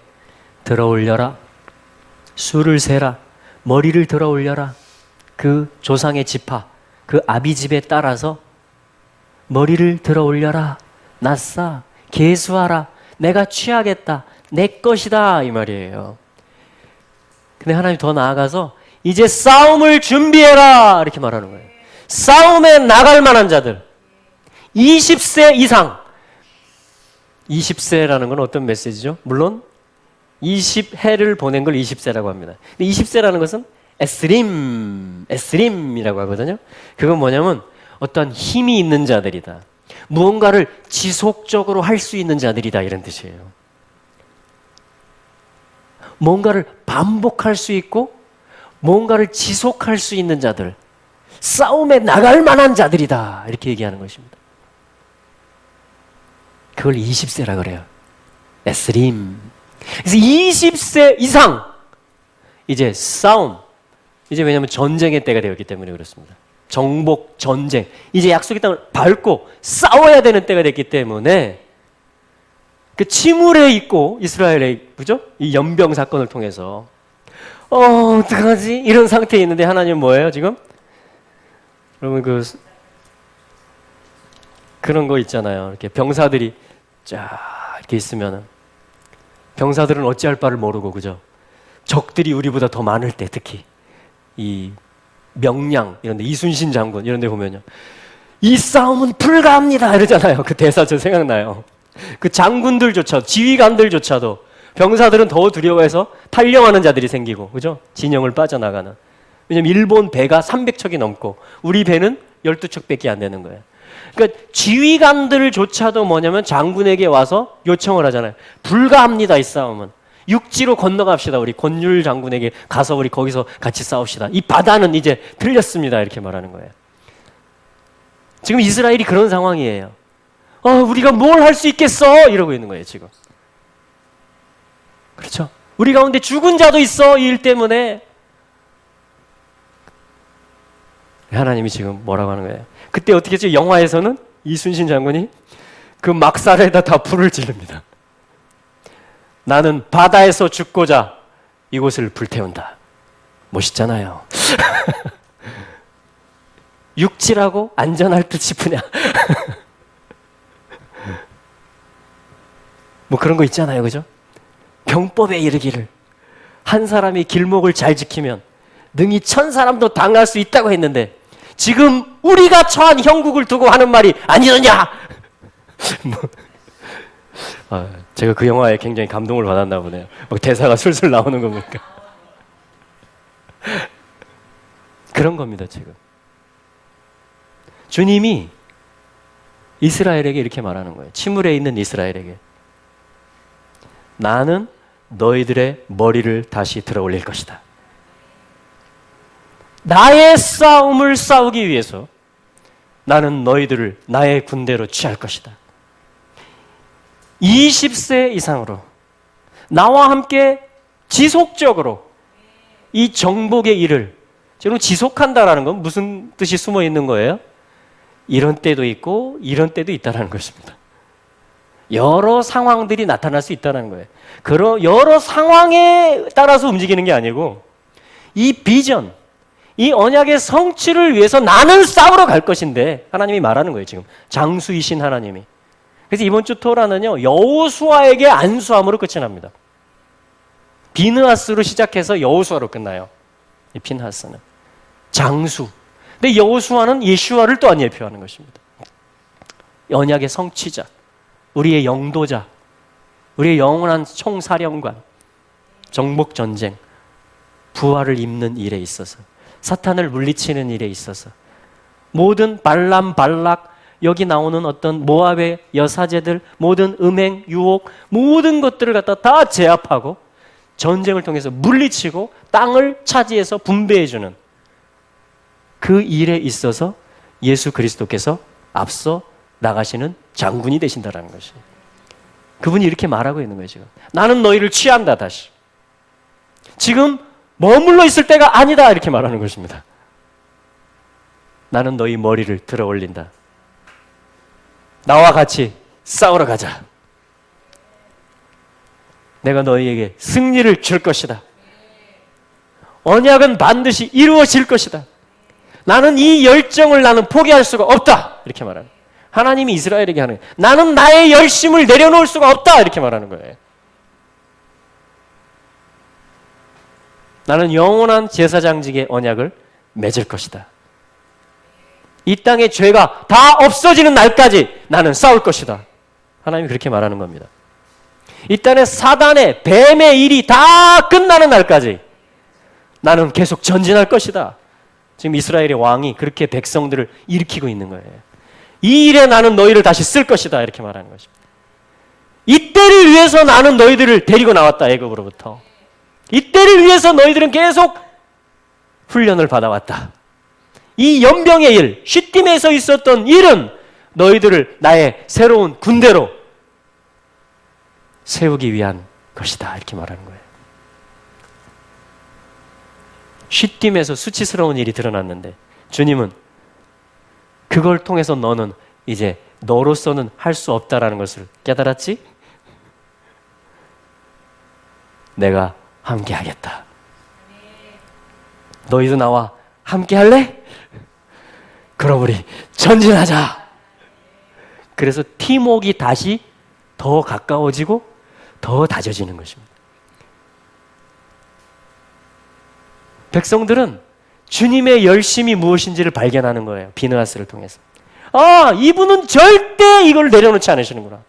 들어올려라. 수를 세라. 머리를 들어올려라. 그 조상의 지파, 그 아비 집에 따라서 머리를 들어올려라. 낫사. 계수하라. 내가 취하겠다. 내 것이다. 이 말이에요. 근데 하나님 더 나아가서 이제 싸움을 준비해라. 이렇게 말하는 거예요. 싸움에 나갈 만한 자들. 20세 이상. 20세라는 건 어떤 메시지죠? 물론 20해를 보낸 걸 20세라고 합니다. 근데 20세라는 것은 에스림이라고 하거든요. 그건 뭐냐면 어떤 힘이 있는 자들이다. 무언가를 지속적으로 할 수 있는 자들이다 이런 뜻이에요. 뭔가를 반복할 수 있고 뭔가를 지속할 수 있는 자들. 싸움에 나갈 만한 자들이다. 이렇게 얘기하는 것입니다. 그걸 20세라 그래요. 에스림. 그래서 20세 이상 이제 싸움. 이제 왜냐하면 전쟁의 때가 되었기 때문에 그렇습니다. 정복, 전쟁. 이제 약속의 땅을 밟고 싸워야 되는 때가 됐기 때문에 그 침울해 있고 이스라엘의 그죠? 이 연병 사건을 통해서 어떡하지? 이런 상태에 있는데 하나님은 뭐예요 지금? 여러분 그런 거 있잖아요. 이렇게 병사들이 쫙 이렇게 있으면은 병사들은 어찌할 바를 모르고 그죠? 적들이 우리보다 더 많을 때 특히 이 명량 이런데 이순신 장군 이런데 보면요 이 싸움은 불가합니다 이러잖아요. 그 대사 저 생각나요. 그 장군들조차도 지휘관들조차도 병사들은 더 두려워해서 탈영하는 자들이 생기고 그죠? 진영을 빠져나가는. 왜냐면 일본 배가 300척이 넘고 우리 배는 12척밖에 안 되는 거예요. 그러니까 지휘관들조차도 뭐냐면 장군에게 와서 요청을 하잖아요. 불가합니다 이 싸움은. 육지로 건너갑시다. 우리 권율 장군에게 가서 우리 거기서 같이 싸웁시다. 이 바다는 이제 틀렸습니다. 이렇게 말하는 거예요. 지금 이스라엘이 그런 상황이에요. 우리가 뭘 할 수 있겠어? 이러고 있는 거예요, 지금. 그렇죠? 우리 가운데 죽은 자도 있어, 이 일 때문에. 하나님이 지금 뭐라고 하는 거예요? 그때 어떻게 했죠? 영화에서는 이순신 장군이 그 막살에다 다 불을 지릅니다. 나는 바다에서 죽고자 이곳을 불태운다. 멋있잖아요. 육지라고 안전할 듯 싶으냐? 뭐 그런 거 있잖아요, 그죠? 병법에 이르기를 한 사람이 길목을 잘 지키면 능히 1000사람도 당할 수 있다고 했는데 지금 우리가 처한 형국을 두고 하는 말이 아니느냐? 제가 그 영화에 굉장히 감동을 받았나 보네요. 막 대사가 술술 나오는 거 보니까. 그런 겁니다, 지금. 주님이 이스라엘에게 이렇게 말하는 거예요. 침울에 있는 이스라엘에게. 나는 너희들의 머리를 다시 들어 올릴 것이다. 나의 싸움을 싸우기 위해서 나는 너희들을 나의 군대로 취할 것이다. 20세 이상으로 나와 함께 지속적으로 이 정복의 일을, 지금 지속한다라는 건 무슨 뜻이 숨어 있는 거예요? 이런 때도 있고 이런 때도 있다는 것입니다. 여러 상황들이 나타날 수 있다는 거예요. 그런 여러 상황에 따라서 움직이는 게 아니고 이 비전, 이 언약의 성취를 위해서 나는 싸우러 갈 것인데 하나님이 말하는 거예요. 지금 장수이신 하나님이. 그래서 이번 주 토라는요, 여호수아에게 안수함으로 끝이 납니다. 비느하스로 시작해서 여호수아로 끝나요. 이 비느하스는 장수. 근데 여호수아는 예슈아를 또한 예표하는 것입니다. 언약의 성취자, 우리의 영도자, 우리의 영원한 총사령관, 정복전쟁, 부활을 입는 일에 있어서, 사탄을 물리치는 일에 있어서, 모든 발람, 발락, 여기 나오는 어떤 모압의 여사제들, 모든 음행, 유혹, 모든 것들을 갖다 다 제압하고 전쟁을 통해서 물리치고 땅을 차지해서 분배해주는 그 일에 있어서 예수 그리스도께서 앞서 나가시는 장군이 되신다는 것이. 그분이 이렇게 말하고 있는 거예요, 지금. 나는 너희를 취한다, 다시. 지금 머물러 있을 때가 아니다, 이렇게 말하는 것입니다. 나는 너희 머리를 들어 올린다. 나와 같이 싸우러 가자. 내가 너희에게 승리를 줄 것이다. 언약은 반드시 이루어질 것이다. 나는 이 열정을 나는 포기할 수가 없다. 이렇게 말하는 거예요. 하나님이 이스라엘에게 하는 거예요. 나는 나의 열심을 내려놓을 수가 없다. 이렇게 말하는 거예요. 나는 영원한 제사장직의 언약을 맺을 것이다. 이 땅의 죄가 다 없어지는 날까지 나는 싸울 것이다. 하나님이 그렇게 말하는 겁니다. 이 땅의 사단의 뱀의 일이 다 끝나는 날까지 나는 계속 전진할 것이다. 지금 이스라엘의 왕이 그렇게 백성들을 일으키고 있는 거예요. 이 일에 나는 너희를 다시 쓸 것이다. 이렇게 말하는 것입니다. 이때를 위해서 나는 너희들을 데리고 나왔다. 애굽으로부터. 이때를 위해서 너희들은 계속 훈련을 받아왔다. 이 연병의 일, 쉿딤에서 있었던 일은 너희들을 나의 새로운 군대로 세우기 위한 것이다. 이렇게 말하는 거예요. 쉿딤에서 수치스러운 일이 드러났는데 주님은 그걸 통해서 너는 이제 너로서는 할 수 없다라는 것을 깨달았지? 내가 함께 하겠다. 너희도 나와 함께 할래? 그럼 우리 전진하자. 그래서 팀워크가 다시 더 가까워지고 더 다져지는 것입니다. 백성들은 주님의 열심이 무엇인지를 발견하는 거예요. 비느하스를 통해서. 아, 이분은 절대 이걸 내려놓지 않으시는구나.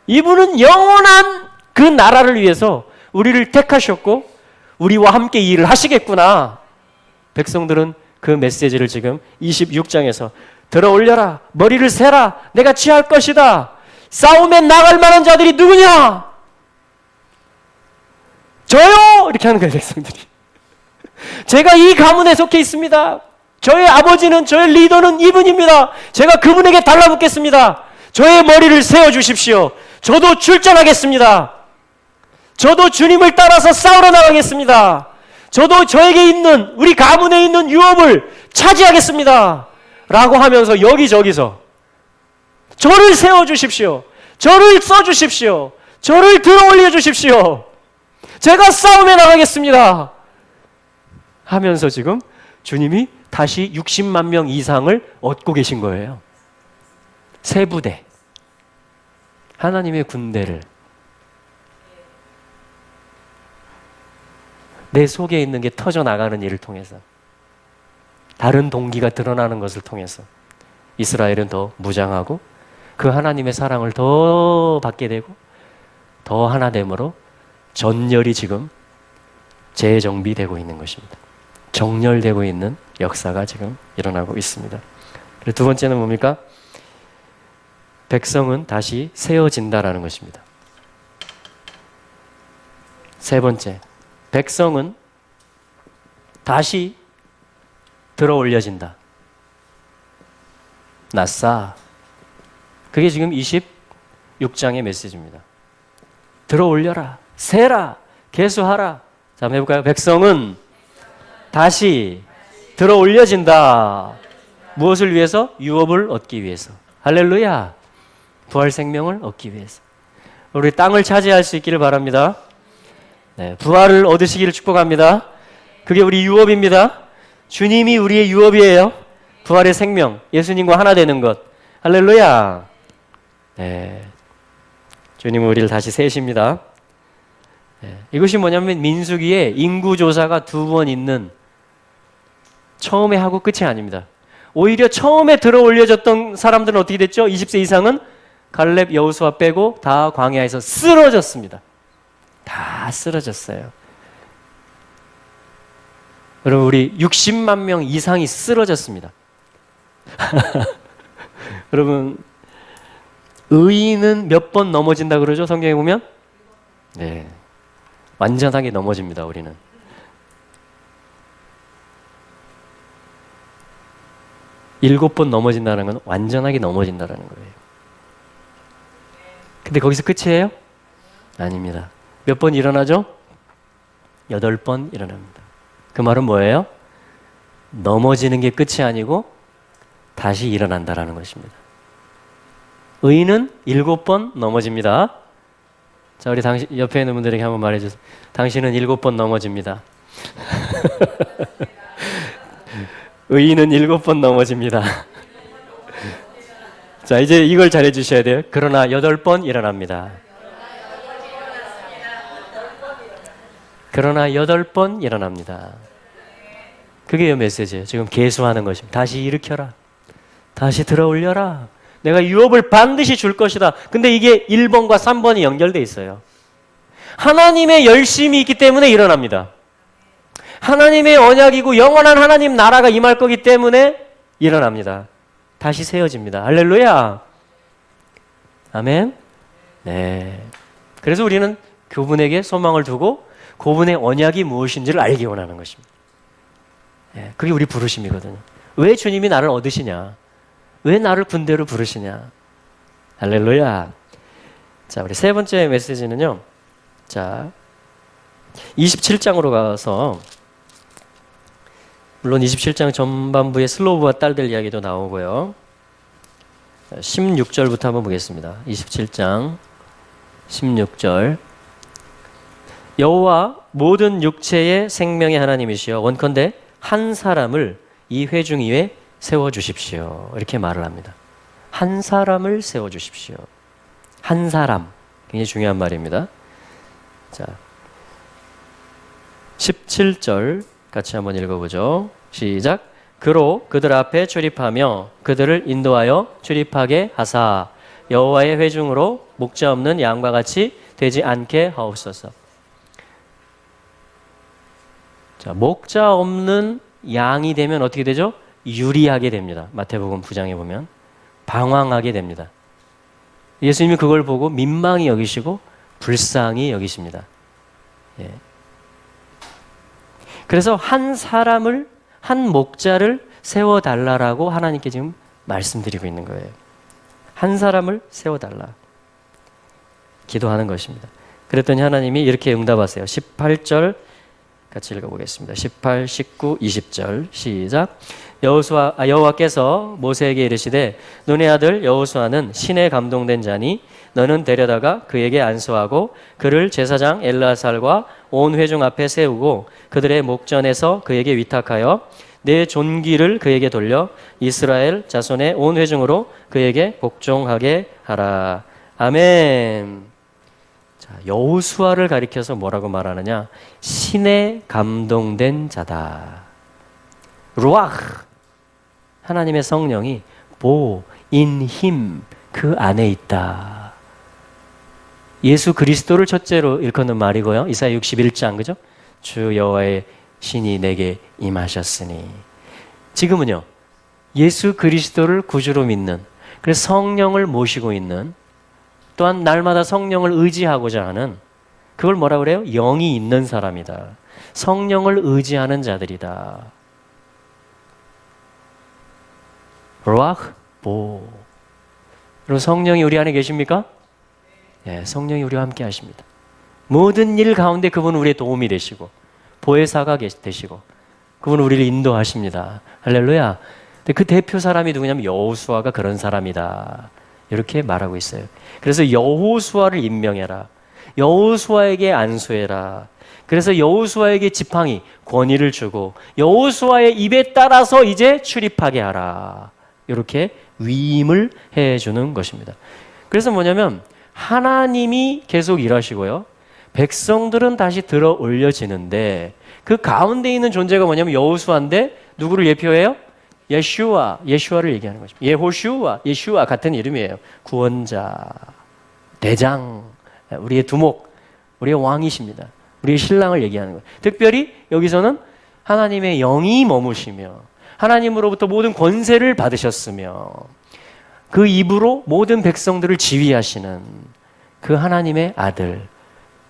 이분은 영원한 그 나라를 위해서 우리를 택하셨고 우리와 함께 이 일을 하시겠구나. 백성들은 그 메시지를 지금 26장에서 들어 올려라. 머리를 세라. 내가 취할 것이다. 싸움에 나갈 만한 자들이 누구냐? 저요! 이렇게 하는 거예요, 백성들이. 제가 이 가문에 속해 있습니다. 저의 아버지는, 저의 리더는 이분입니다. 제가 그분에게 달라붙겠습니다. 저의 머리를 세워주십시오. 저도 출전하겠습니다. 저도 주님을 따라서 싸우러 나가겠습니다. 저도 저에게 있는, 우리 가문에 있는 유업을 차지하겠습니다. 라고 하면서 여기저기서 저를 세워주십시오. 저를 써주십시오. 저를 들어 올려주십시오. 제가 싸움에 나가겠습니다. 하면서 지금 주님이 다시 60만 명 이상을 얻고 계신 거예요. 세 부대. 하나님의 군대를 내 속에 있는 게 터져나가는 일을 통해서, 다른 동기가 드러나는 것을 통해서 이스라엘은 더 무장하고 그 하나님의 사랑을 더 받게 되고 더 하나됨으로 전열이 지금 재정비되고 있는 것입니다. 정렬되고 있는 역사가 지금 일어나고 있습니다. 그리고 두 번째는 뭡니까? 백성은 다시 세워진다라는 것입니다. 세 번째, 백성은 다시 들어 올려진다. 나싸. 그게 지금 26장의 메시지입니다. 들어 올려라, 세라, 계수하라. 자, 한번 해볼까요? 백성은 다시 들어 올려진다. 무엇을 위해서? 유업을 얻기 위해서. 할렐루야. 부활 생명을 얻기 위해서. 우리 땅을 차지할 수 있기를 바랍니다. 네, 부활을 얻으시기를 축복합니다. 그게 우리 유업입니다. 주님이 우리의 유업이에요. 부활의 생명, 예수님과 하나 되는 것. 할렐루야. 네, 주님은 우리를 다시 세십니다. 네, 이것이 뭐냐면 민수기에 인구조사가 2번 있는, 처음에 하고 끝이 아닙니다. 오히려 처음에 들어 올려졌던 사람들은 어떻게 됐죠? 20세 이상은 갈렙, 여호수아 빼고 다 광야에서 쓰러졌습니다. 다 쓰러졌어요. 여러분, 우리 60만 명 이상이 쓰러졌습니다. 여러분, 의인은 몇 번 넘어진다 그러죠? 성경에 보면? 네, 완전하게 넘어집니다. 우리는. 일곱 번 넘어진다는 건 완전하게 넘어진다는 거예요. 근데 거기서 끝이에요? 아닙니다. 몇 번 일어나죠? 8번 일어납니다. 그 말은 뭐예요? 넘어지는 게 끝이 아니고 다시 일어난다라는 것입니다. 의인은 7번 넘어집니다. 자, 우리 당신 옆에 있는 분들에게 한번 말해주세요. 당신은 7번 넘어집니다. 의인은 7번 넘어집니다. 자, 이제 이걸 잘해 주셔야 돼요. 그러나 8번 일어납니다. 그러나 8번 일어납니다. 그게 이 메시지예요. 지금 계수하는 것입니다. 다시 일으켜라. 다시 들어 올려라. 내가 유업을 반드시 줄 것이다. 근데 이게 1번과 3번이 연결되어 있어요. 하나님의 열심이 있기 때문에 일어납니다. 하나님의 언약이고 영원한 하나님 나라가 임할 거기 때문에 일어납니다. 다시 세워집니다. 할렐루야. 아멘. 네. 그래서 우리는 그분에게 소망을 두고 그분의 언약이 무엇인지를 알기 원하는 것입니다. 네. 그게 우리 부르심이거든요. 왜 주님이 나를 얻으시냐? 왜 나를 군대로 부르시냐? 할렐루야. 자, 우리 세 번째 메시지는요. 자, 27장으로 가서, 물론 27장 전반부에 슬로브와 딸들 이야기도 나오고요. 16절부터 한번 보겠습니다. 27장 16절. 여호와 모든 육체의 생명의 하나님이시여 원컨대 한 사람을 이 회중 위에 세워주십시오. 이렇게 말을 합니다. 한 사람을 세워주십시오. 한 사람. 굉장히 중요한 말입니다. 자, 17절 같이 한번 읽어보죠. 시작. 그로 그들 앞에 출입하며 그들을 인도하여 출입하게 하사 여호와의 회중으로 목자 없는 양과 같이 되지 않게 하옵소서. 자, 목자 없는 양이 되면 어떻게 되죠? 유리하게 됩니다. 마태복음 9장에 보면 방황하게 됩니다. 예수님이 그걸 보고 민망히 여기시고 불쌍히 여기십니다. 예. 그래서 한 사람을, 한 목자를 세워달라라고 하나님께 지금 말씀드리고 있는 거예요. 한 사람을 세워달라. 기도하는 것입니다. 그랬더니 하나님이 이렇게 응답하세요. 18절 같이 읽어보겠습니다. 18, 19, 20절 시작. 여호와께서 모세에게 이르시되 눈의 아들 여호수아는 신에 감동된 자니 너는 데려다가 그에게 안수하고 그를 제사장 엘르아살과 온 회중 앞에 세우고 그들의 목전에서 그에게 위탁하여 내 존귀를 그에게 돌려 이스라엘 자손의 온 회중으로 그에게 복종하게 하라. 아멘. 자, 여호수아를 가리켜서 뭐라고 말하느냐? 신에 감동된 자다. 루아흐, 하나님의 성령이 in him, 그 안에 있다. 예수 그리스도를 첫째로 일컫는 말이고요. 이사야 61장, 그죠? 주 여호와의 신이 내게 임하셨으니. 지금은요, 예수 그리스도를 구주로 믿는, 그래서 성령을 모시고 있는, 또한 날마다 성령을 의지하고자 하는, 그걸 뭐라 그래요? 영이 있는 사람이다. 성령을 의지하는 자들이다. 루아흐 보. 그리고 성령이 우리 안에 계십니까? 네, 성령이 우리와 함께 하십니다. 모든 일 가운데 그분은 우리의 도움이 되시고 보혜사가 되시고 그분은 우리를 인도하십니다. 할렐루야. 근데 그 대표 사람이 누구냐면 여호수아가 그런 사람이다. 이렇게 말하고 있어요. 그래서 여호수아를 임명해라. 여호수아에게 안수해라. 그래서 여호수아에게 지팡이, 권위를 주고 여호수아의 입에 따라서 이제 출입하게 하라. 이렇게 위임을 해주는 것입니다. 그래서 뭐냐면 하나님이 계속 일하시고요. 백성들은 다시 들어 올려지는데 그 가운데 있는 존재가 뭐냐면 여호수아인데 누구를 예표해요? 예슈아를 얘기하는 거죠. 예슈아 같은 이름이에요. 구원자, 대장, 우리의 두목, 우리의 왕이십니다. 우리의 신랑을 얘기하는 거예요. 특별히 여기서는 하나님의 영이 머무시며 하나님으로부터 모든 권세를 받으셨으며 그 입으로 모든 백성들을 지휘하시는 그 하나님의 아들,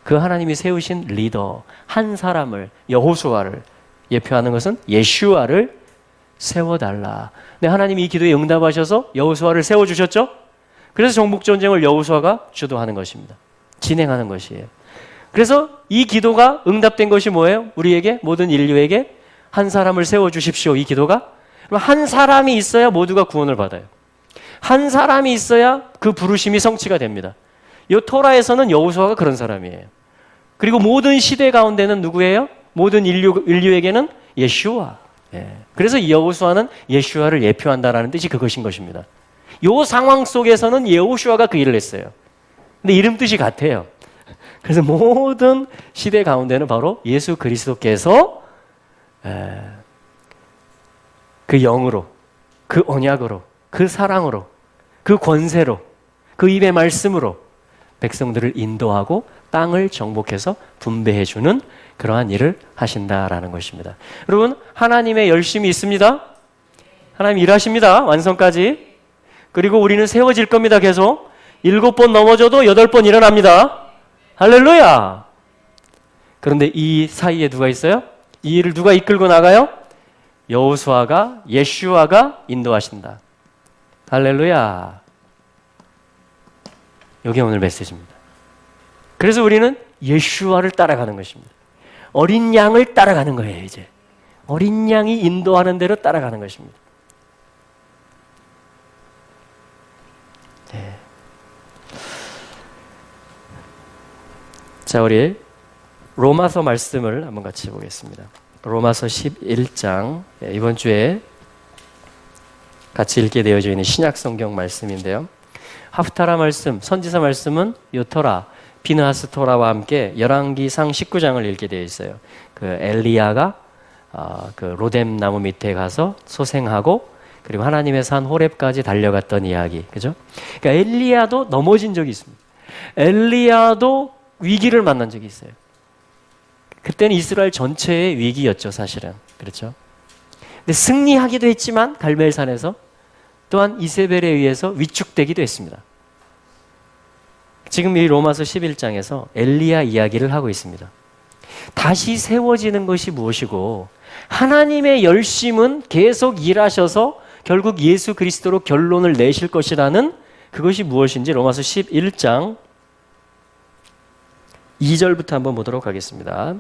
그 하나님이 세우신 리더, 한 사람을, 여호수아를 예표하는 것은 예슈아를 세워달라. 근데 하나님이 이 기도에 응답하셔서 여호수아를 세워주셨죠? 그래서 정복전쟁을 여호수아가 주도하는 것입니다. 진행하는 것이에요. 그래서 이 기도가 응답된 것이 뭐예요? 우리에게, 모든 인류에게 한 사람을 세워주십시오. 이 기도가. 그럼 한 사람이 있어야 모두가 구원을 받아요. 한 사람이 있어야 그 부르심이 성취가 됩니다. 이 토라에서는 여호수아가 그런 사람이에요. 그리고 모든 시대 가운데는 누구예요? 모든 인류에게는 예슈아. 예. 그래서 이 여호수아는 예슈아를 예표한다라는 뜻이 그것인 것입니다. 이 상황 속에서는 여호수아가 그 일을 했어요. 근데 이름 뜻이 같아요. 그래서 모든 시대 가운데는 바로 예수 그리스도께서 그 영으로, 그 언약으로, 그 사랑으로, 그 권세로, 그 입의 말씀으로 백성들을 인도하고 땅을 정복해서 분배해주는 그러한 일을 하신다라는 것입니다. 여러분, 하나님의 열심이 있습니다. 하나님 일하십니다. 완성까지. 그리고 우리는 세워질 겁니다. 계속 7번 넘어져도 8번 일어납니다. 할렐루야. 그런데 이 사이에 누가 있어요? 이 일을 누가 이끌고 나가요? 여호수아가, 예슈아가 인도하신다. 할렐루야. 이게 오늘 메시지입니다. 그래서 우리는 예슈아를 따라가는 것입니다. 어린 양을 따라가는 거예요. 이제 어린 양이 인도하는 대로 따라가는 것입니다. 네. 자, 우리 로마서 말씀을 한번 같이 보겠습니다. 로마서 11장, 이번 주에 같이 읽게 되어져 있는 신약 성경 말씀인데요. 하프타라 말씀, 선지서 말씀은 요토라, 비느하스 토라와 함께 열왕기상 19장을 읽게 되어 있어요. 그 엘리야가 그 로뎀 나무 밑에 가서 소생하고 그리고 하나님의 산 호렙까지 달려갔던 이야기, 그죠? 그러니까 엘리야도 넘어진 적이 있습니다. 엘리야도 위기를 만난 적이 있어요. 그때는 이스라엘 전체의 위기였죠, 사실은. 그렇죠? 근데 승리하기도 했지만 갈멜산에서 또한 이세벨에 의해서 위축되기도 했습니다. 지금 이 로마서 11장에서 엘리야 이야기를 하고 있습니다. 다시 세워지는 것이 무엇이고 하나님의 열심은 계속 일하셔서 결국 예수 그리스도로 결론을 내실 것이라는 그것이 무엇인지 로마서 11장 2절부터 한번 보도록 하겠습니다.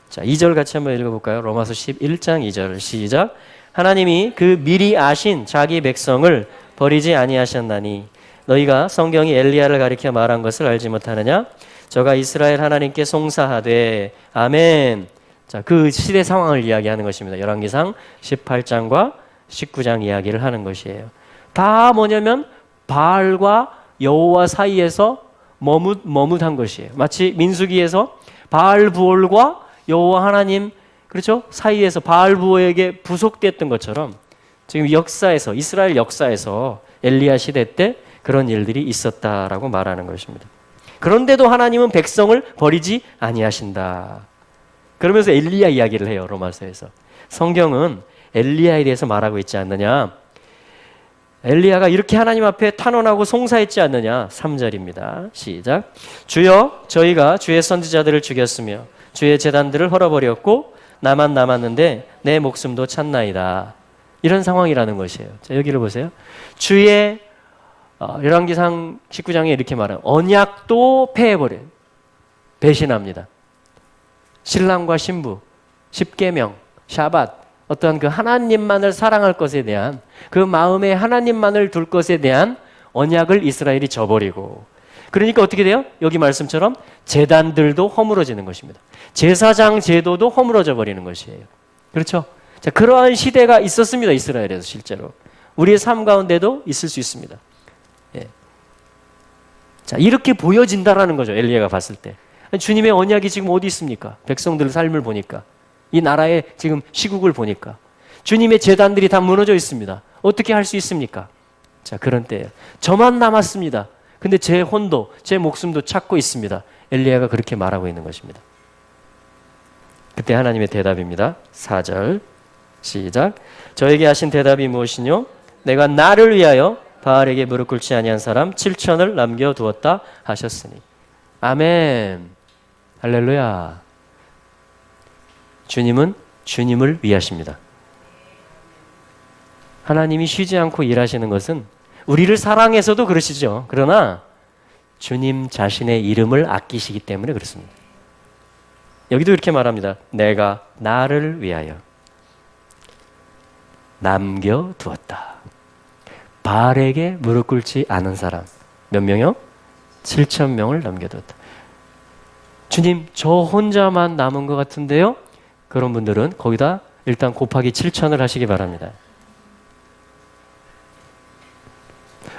자, 2절 같이 한번 읽어볼까요? 로마서 11장 2절 시작. 하나님이 그 미리 아신 자기 백성을 버리지 아니하셨나니 너희가 성경이 엘리야를 가리켜 말한 것을 알지 못하느냐? 저가 이스라엘 하나님께 송사하되 아멘. 자, 그 시대 상황을 이야기하는 것입니다. 열왕기상 18장과 19장 이야기를 하는 것이에요. 다 뭐냐면 바알과 여호와 사이에서 머뭇한 것이에요. 마치 민수기에서 바알 부올과 여호와 하나님 그렇죠? 사이에서 바알 부올에게 부속됐던 것처럼 지금 역사에서 이스라엘 역사에서 엘리야 시대 때 그런 일들이 있었다라고 말하는 것입니다. 그런데도 하나님은 백성을 버리지 아니하신다. 그러면서 엘리야 이야기를 해요. 로마서에서. 성경은 엘리야에 대해서 말하고 있지 않느냐. 엘리야가 이렇게 하나님 앞에 탄원하고 송사했지 않느냐. 3절입니다. 시작. 주여 저희가 주의 선지자들을 죽였으며 주의 제단들을 헐어버렸고 나만 남았는데 내 목숨도 찼나이다. 이런 상황이라는 것이에요. 자, 여기를 보세요. 주의 열왕기상 19장에 이렇게 말해요. 언약도 폐해버려요. 배신합니다. 신랑과 신부, 십계명, 샤밧 어떠한 그 하나님만을 사랑할 것에 대한 그 마음에 하나님만을 둘 것에 대한 언약을 이스라엘이 저버리고 그러니까 어떻게 돼요? 여기 말씀처럼 제단들도 허물어지는 것입니다. 제사장 제도도 허물어져 버리는 것이에요. 그렇죠? 자, 그러한 시대가 있었습니다. 이스라엘에서 실제로. 우리의 삶 가운데도 있을 수 있습니다. 예. 자, 이렇게 보여진다라는 거죠. 엘리야가 봤을 때. 주님의 언약이 지금 어디 있습니까? 백성들 삶을 보니까. 이 나라의 지금 시국을 보니까. 주님의 제단들이 다 무너져 있습니다. 어떻게 할 수 있습니까? 자, 그런 때예요. 저만 남았습니다. 근데 제 혼도, 제 목숨도 찾고 있습니다. 엘리야가 그렇게 말하고 있는 것입니다. 그때 하나님의 대답입니다. 4절 시작. 저에게 하신 대답이 무엇이뇨? 내가 나를 위하여 바알에게 무릎 꿇지 아니한 사람 7천을 남겨두었다 하셨으니. 아멘. 할렐루야. 주님은 주님을 위하십니다. 하나님이 쉬지 않고 일하시는 것은 우리를 사랑해서도 그러시죠. 그러나 주님 자신의 이름을 아끼시기 때문에 그렇습니다. 여기도 이렇게 말합니다. 내가 나를 위하여 남겨두었다. 바알에게 무릎 꿇지 않은 사람 몇 명이요? 7천 명을 남겨두었다. 주님 저 혼자만 남은 것 같은데요? 그런 분들은 거기다 일단 곱하기 7천을 하시기 바랍니다.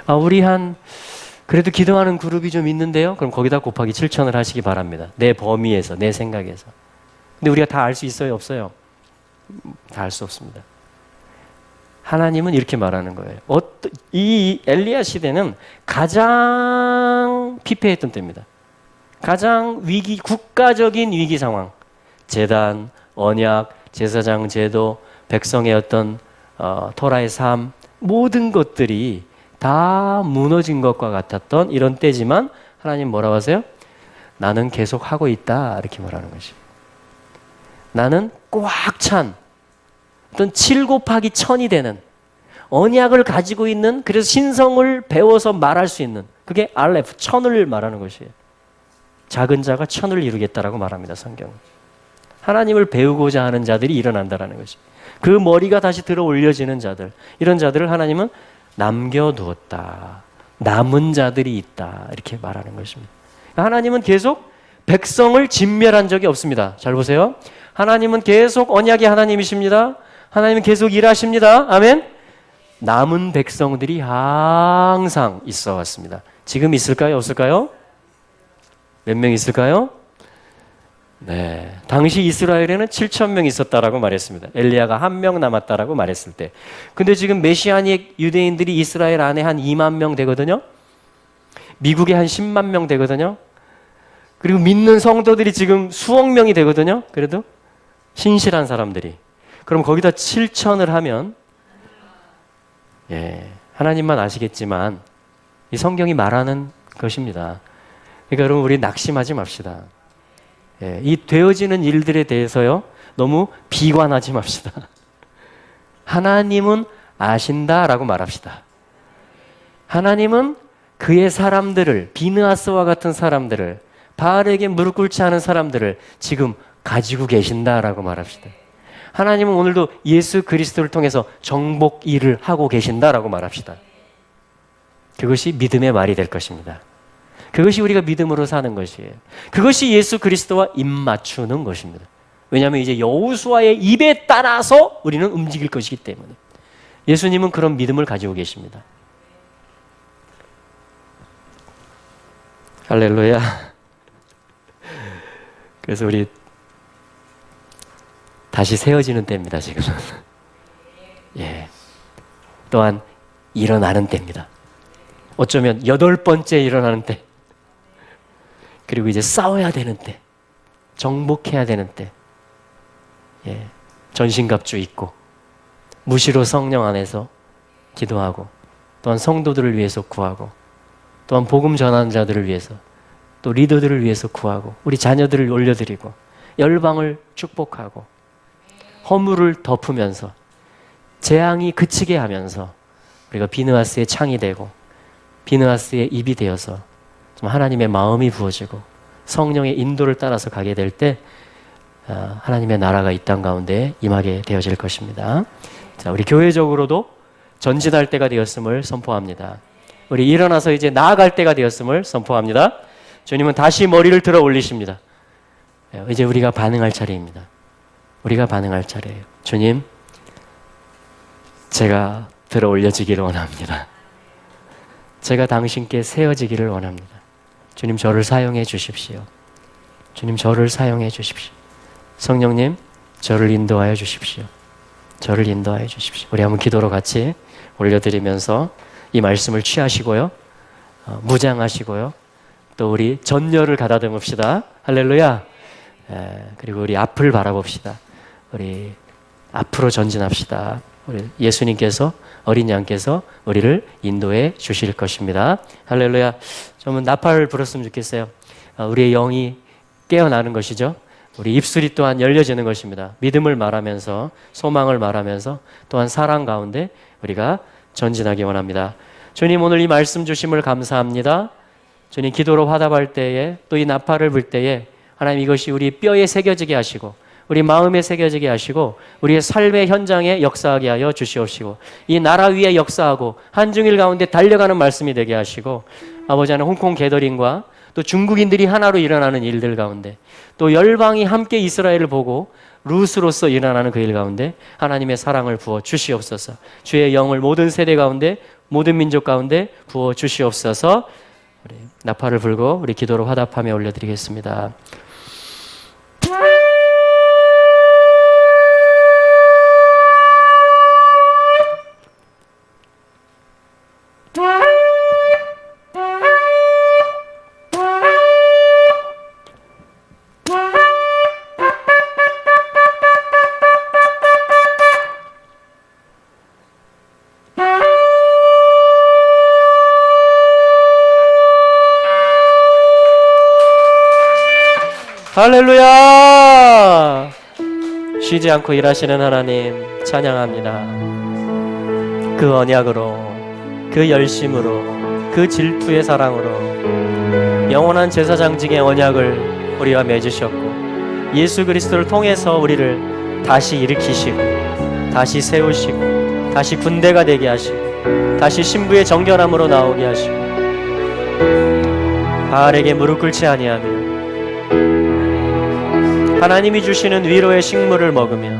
우리 그래도 기도하는 그룹이 좀 있는데요? 그럼 거기다 곱하기 7천을 하시기 바랍니다. 내 범위에서, 내 생각에서. 근데 우리가 다 알 수 있어요? 없어요? 다 알 수 없습니다. 하나님은 이렇게 말하는 거예요. 이 엘리야 시대는 가장 피폐했던 때입니다. 가장 국가적인 위기 상황. 제단, 언약, 제사장 제도, 백성의 어떤 토라의 삶, 모든 것들이 다 무너진 것과 같았던 이런 때지만 하나님 뭐라고 하세요? 나는 계속 하고 있다. 이렇게 말하는 것이. 나는 꽉 찬 어떤 7 곱하기 1000이 되는 언약을 가지고 있는 그래서 신성을 배워서 말할 수 있는 그게 알레프, 1000을 말하는 것이에요. 작은 자가 1000을 이루겠다라고 말합니다. 성경은. 하나님을 배우고자 하는 자들이 일어난다라는 것이. 그 머리가 다시 들어 올려지는 자들 이런 자들을 하나님은 남겨두었다. 남은 자들이 있다. 이렇게 말하는 것입니다. 하나님은 계속 백성을 진멸한 적이 없습니다. 잘 보세요. 하나님은 계속 언약의 하나님이십니다. 하나님은 계속 일하십니다. 아멘. 남은 백성들이 항상 있어 왔습니다. 지금 있을까요? 없을까요? 몇 명 있을까요? 네, 당시 이스라엘에는 7천 명 있었다라고 말했습니다. 엘리야가 1명 남았다라고 말했을 때. 근데 지금 메시아닉 유대인들이 이스라엘 안에 한 2만 명 되거든요. 미국에 한 10만 명 되거든요. 그리고 믿는 성도들이 지금 수억 명이 되거든요. 그래도 신실한 사람들이. 그럼 거기다 7천을 하면 하나님만 아시겠지만 이 성경이 말하는 것입니다. 그러니까 여러분 우리 낙심하지 맙시다. 이 되어지는 일들에 대해서요, 너무 비관하지 맙시다. 하나님은 아신다라고 말합시다. 하나님은 그의 사람들을, 비느하스와 같은 사람들을, 바알에게 무릎 꿇지 않은 사람들을 지금 가지고 계신다라고 말합시다. 하나님은 오늘도 예수 그리스도를 통해서 정복 일을 하고 계신다라고 말합시다. 그것이 믿음의 말이 될 것입니다. 그것이 우리가 믿음으로 사는 것이에요. 그것이 예수 그리스도와 입맞추는 것입니다. 왜냐하면 이제 여호수아의 입에 따라서 우리는 움직일 것이기 때문에. 예수님은 그런 믿음을 가지고 계십니다. 할렐루야. 그래서 우리 다시 세워지는 때입니다, 지금은. 예. 또한 일어나는 때입니다. 어쩌면 8번째 일어나는 때. 그리고 이제 싸워야 되는 때. 정복해야 되는 때. 예. 전신갑주 입고 무시로 성령 안에서 기도하고, 또한 성도들을 위해서 구하고, 또한 복음 전하는 자들을 위해서, 또 리더들을 위해서 구하고, 우리 자녀들을 올려드리고, 열방을 축복하고, 허물을 덮으면서, 재앙이 그치게 하면서 우리가 비느하스의 창이 되고 비느하스의 입이 되어서 좀 하나님의 마음이 부어지고 성령의 인도를 따라서 가게 될 때 하나님의 나라가 이 땅 가운데 임하게 되어질 것입니다. 자, 우리 교회적으로도 전진할 때가 되었음을 선포합니다. 우리 일어나서 이제 나아갈 때가 되었음을 선포합니다. 주님은 다시 머리를 들어 올리십니다. 이제 우리가 반응할 차례입니다. 우리가 반응할 차례예요. 주님, 제가 들어 올려지기를 원합니다. 제가 당신께 세워지기를 원합니다. 주님, 저를 사용해 주십시오. 주님, 저를 사용해 주십시오. 성령님, 저를 인도하여 주십시오. 저를 인도하여 주십시오. 우리 한번 기도로 같이 올려드리면서 이 말씀을 취하시고요, 무장하시고요, 또 우리 전열을 가다듬읍시다. 할렐루야. 그리고 우리 앞을 바라봅시다. 우리 앞으로 전진합시다. 우리 예수님께서, 어린 양께서 우리를 인도해 주실 것입니다. 할렐루야. 좀 나팔을 불었으면 좋겠어요. 우리의 영이 깨어나는 것이죠. 우리 입술이 또한 열려지는 것입니다. 믿음을 말하면서, 소망을 말하면서, 또한 사랑 가운데 우리가 전진하기 원합니다. 주님, 오늘 이 말씀 주심을 감사합니다. 주님, 기도로 화답할 때에, 또 이 나팔을 불 때에 하나님, 이것이 우리 뼈에 새겨지게 하시고 우리 마음에 새겨지게 하시고 우리의 삶의 현장에 역사하게 하여 주시옵시고, 이 나라 위에 역사하고 한중일 가운데 달려가는 말씀이 되게 하시고, 아버지 하나님, 홍콩 게더링과 또 중국인들이 하나로 일어나는 일들 가운데, 또 열방이 함께 이스라엘을 보고 루스로서 일어나는 그 일 가운데 하나님의 사랑을 부어 주시옵소서. 주의 영을 모든 세대 가운데, 모든 민족 가운데 부어 주시옵소서. 우리 나팔을 불고 우리 기도로 화답하며 올려드리겠습니다. 할렐루야! 쉬지 않고 일하시는 하나님 찬양합니다. 그 언약으로, 그 열심으로, 그 질투의 사랑으로 영원한 제사장직의 언약을 우리와 맺으셨고, 예수 그리스도를 통해서 우리를 다시 일으키시고, 다시 세우시고, 다시 군대가 되게 하시고, 다시 신부의 정결함으로 나오게 하시고, 바알에게 무릎 꿇지 아니하며 하나님이 주시는 위로의 식물을 먹으며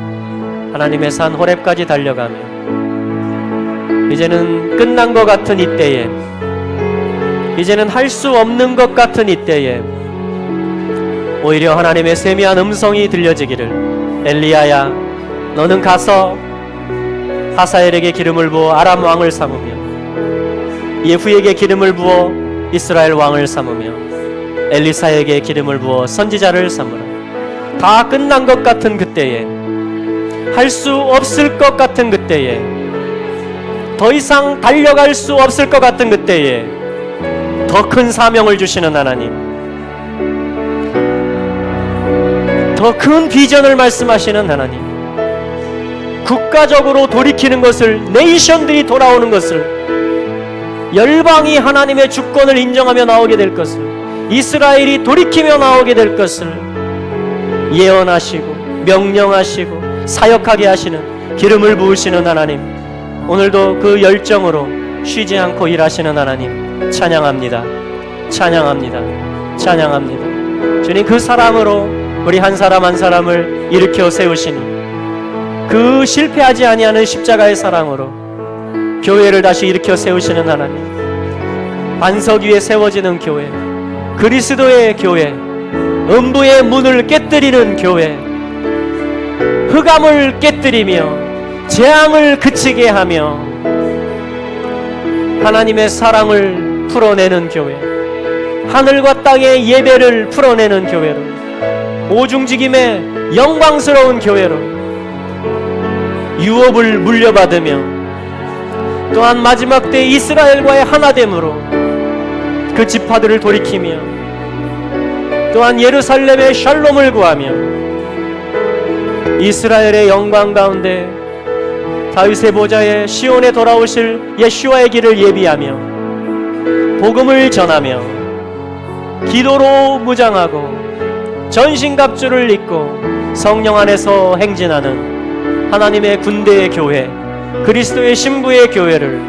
하나님의 산 호렙까지 달려가며, 이제는 끝난 것 같은 이때에, 이제는 할 수 없는 것 같은 이때에 오히려 하나님의 세미한 음성이 들려지기를, 엘리야야, 너는 가서 하사엘에게 기름을 부어 아람 왕을 삼으며, 예후에게 기름을 부어 이스라엘 왕을 삼으며, 엘리사에게 기름을 부어 선지자를 삼으라. 다 끝난 것 같은 그때에, 할 수 없을 것 같은 그때에, 더 이상 달려갈 수 없을 것 같은 그때에 더 큰 사명을 주시는 하나님, 더 큰 비전을 말씀하시는 하나님, 국가적으로 돌이키는 것을, 네이션들이 돌아오는 것을, 열방이 하나님의 주권을 인정하며 나오게 될 것을, 이스라엘이 돌이키며 나오게 될 것을 예언하시고 명령하시고 사역하게 하시는, 기름을 부으시는 하나님, 오늘도 그 열정으로 쉬지 않고 일하시는 하나님 찬양합니다. 찬양합니다. 찬양합니다. 주님, 그 사람으로 우리 한 사람 한 사람을 일으켜 세우시니, 그 실패하지 아니하는 십자가의 사랑으로 교회를 다시 일으켜 세우시는 하나님, 반석 위에 세워지는 교회, 그리스도의 교회, 음부의 문을 깨뜨리는 교회, 흑암을 깨뜨리며 재앙을 그치게 하며 하나님의 사랑을 풀어내는 교회, 하늘과 땅의 예배를 풀어내는 교회로, 오중직임의 영광스러운 교회로 유업을 물려받으며, 또한 마지막 때 이스라엘과의 하나됨으로 그 지파들을 돌이키며, 또한 예루살렘의 샬롬을 구하며 이스라엘의 영광 가운데 다윗의 보좌에 시온에 돌아오실 예수와의 길을 예비하며 복음을 전하며 기도로 무장하고 전신갑주를 입고 성령 안에서 행진하는 하나님의 군대의 교회, 그리스도의 신부의 교회를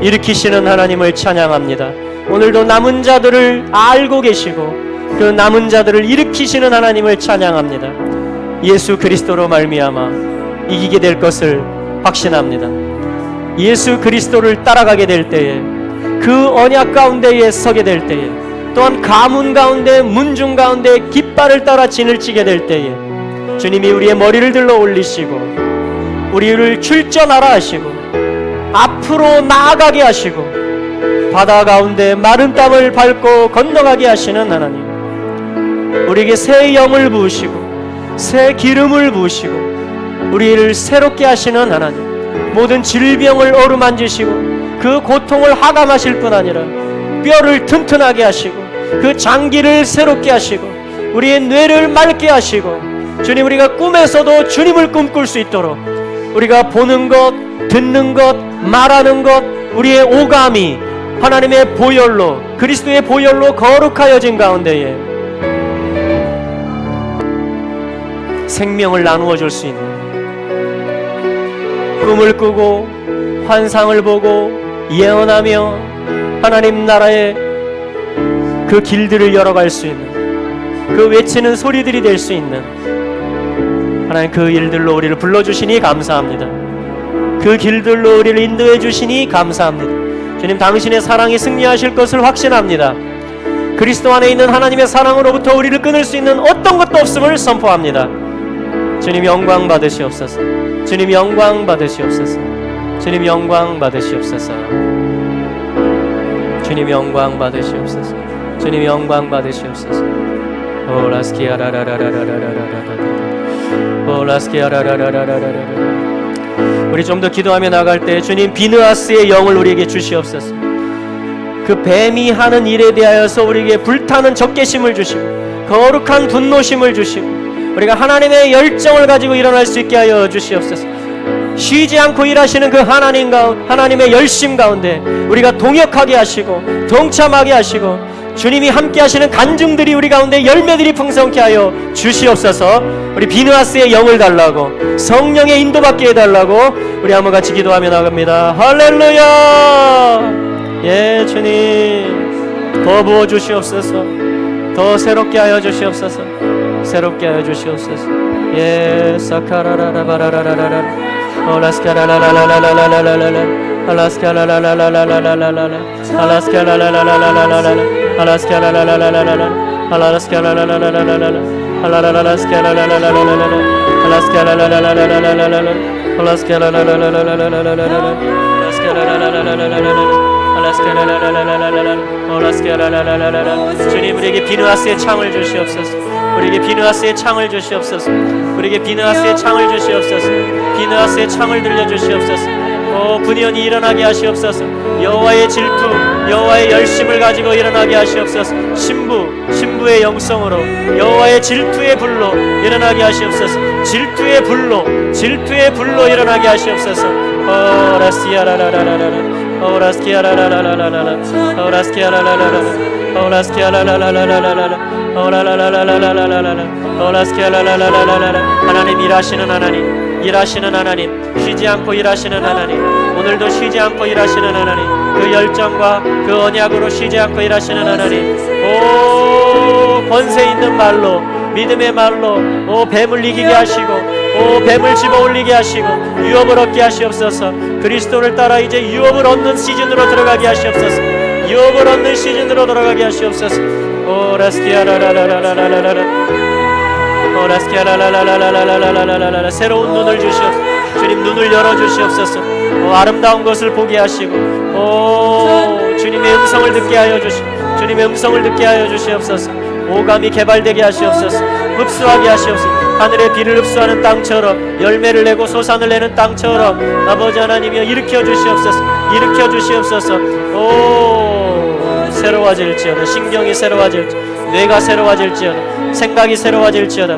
일으키시는 하나님을 찬양합니다. 오늘도 남은 자들을 알고 계시고 그 남은 자들을 일으키시는 하나님을 찬양합니다. 예수 그리스도로 말미암아 이기게 될 것을 확신합니다. 예수 그리스도를 따라가게 될 때에, 그 언약 가운데에 서게 될 때에, 또한 가문 가운데, 문중 가운데 깃발을 따라 진을 치게 될 때에 주님이 우리의 머리를 들러 올리시고 우리를 출전하라 하시고 앞으로 나아가게 하시고 바다 가운데 마른 땅을 밟고 건너가게 하시는 하나님, 우리에게 새 영을 부으시고 새 기름을 부으시고 우리를 새롭게 하시는 하나님, 모든 질병을 어루만지시고 그 고통을 하감하실 뿐 아니라 뼈를 튼튼하게 하시고 그 장기를 새롭게 하시고 우리의 뇌를 맑게 하시고, 주님, 우리가 꿈에서도 주님을 꿈꿀 수 있도록 우리가 보는 것, 듣는 것, 말하는 것, 우리의 오감이 하나님의 보혈로, 그리스도의 보혈로 거룩하여진 가운데에 생명을 나누어 줄 수 있는, 꿈을 꾸고 환상을 보고 예언하며 하나님 나라의 그 길들을 열어갈 수 있는, 그 외치는 소리들이 될 수 있는 하나님, 그 일들로 우리를 불러주시니 감사합니다. 그 길들로 우리를 인도해 주시니 감사합니다. 주님, 당신의 사랑이 승리하실 것을 확신합니다. 그리스도 안에 있는 하나님의 사랑으로부터 우리를 끊을 수 있는 어떤 것도 없음을 선포합니다. 주님 영광 받으시옵소서. 주님 영광 받으시옵소서. 주님 영광 받으시옵소서. 주님 영광 받으시옵소서. 주님 영광 받으시옵소서. 우리 좀 더 기도하며 나갈 때 주님 비느하스의 영을 우리에게 주시옵소서. 그 뱀이 하는 일에 대하여서 우리에게 불타는 적개심을 주시고 거룩한 분노심을 주시고 우리가 하나님의 열정을 가지고 일어날 수 있게 하여 주시옵소서. 쉬지 않고 일하시는 그 하나님의 열심 가운데 우리가 동역하게 하시고 동참하게 하시고 주님이 함께 하시는 간증들이 우리 가운데 열매들이 풍성케 하여 주시옵소서. 우리 비느하스의 영을 달라고, 성령의 인도받게 해달라고 우리 한번 같이 기도하며 나갑니다. 할렐루야. 예, 주님 더 부어 주시옵소서. 더 새롭게 하여 주시옵소서. 새롭게 하여 주시옵소서. 예, 사카라라바라라라라 올라스카라라라라라라라라 알라스카라라라라라라라라 알라스카라라라라라라라 알라스카라라라라라라 알라스카라라라라라라 알라라라스카라라라라라라 알라스카라라라라라라라 알라스카라라라라라라라 주님, 우리에게 비느하스의 창을 주시옵소서. 우리에게 비느하스의 창을 주시옵소서. 우리에게 비느하스의 창을 주시옵소서. 비느하스의 창을 들려 주시옵소서. 분연히 일어나게 하시옵소서. 여호와의 질투, 여호와의 열심을 가지고 일어나게 하시옵소서. 신부의 영성으로 여호와의 질투의 불로 일어나게 하시옵소서. 질투의 불로 일어나게 하시옵소서. 라스키아라라라라라, 라스키아라라라라라, 라스키아라라라라라, 라스키아라라라라라라, 라스키아라라라라라. 하나님 일하시는 하나님, 일하시는 하나님, 쉬지 않고 일하시는 하나님, 오늘도 쉬지 않고 일하시는 하나님, 그 열정과 그 언약으로 쉬지 않고 일하시는 하나님, 권세 있는 말로, 믿음의 말로 뱀을 이기게 하시고 뱀을 집어올리게 하시고 유업을 얻게 하시옵소서. 그리스도를 따라 이제 유업을 얻는 시즌으로 들어가게 하시옵소서. 유업을 얻는 시즌으로 들어가게 하시옵소서. 라스키아라라라라라라라라, 라스키아라라라라라라라라라. 새로운 눈을 주시옵소서. 주님, 눈을 열어주시옵소서. 아름다운 것을 보게 하시고 주님의 음성을 듣게 하여 주시고, 주님의 음성을 듣게 하여 주시옵소서. 오감이 개발되게 하시옵소서. 흡수하게 하시옵소서. 하늘의 비를 흡수하는 땅처럼, 열매를 내고 소산을 내는 땅처럼 아버지 하나님이여 일으켜 주시옵소서. 일으켜 주시옵소서. 새로워질지어다. 신경이 새로워질지어다. 뇌가 새로워질지어다. 생각이 새로워질지어다.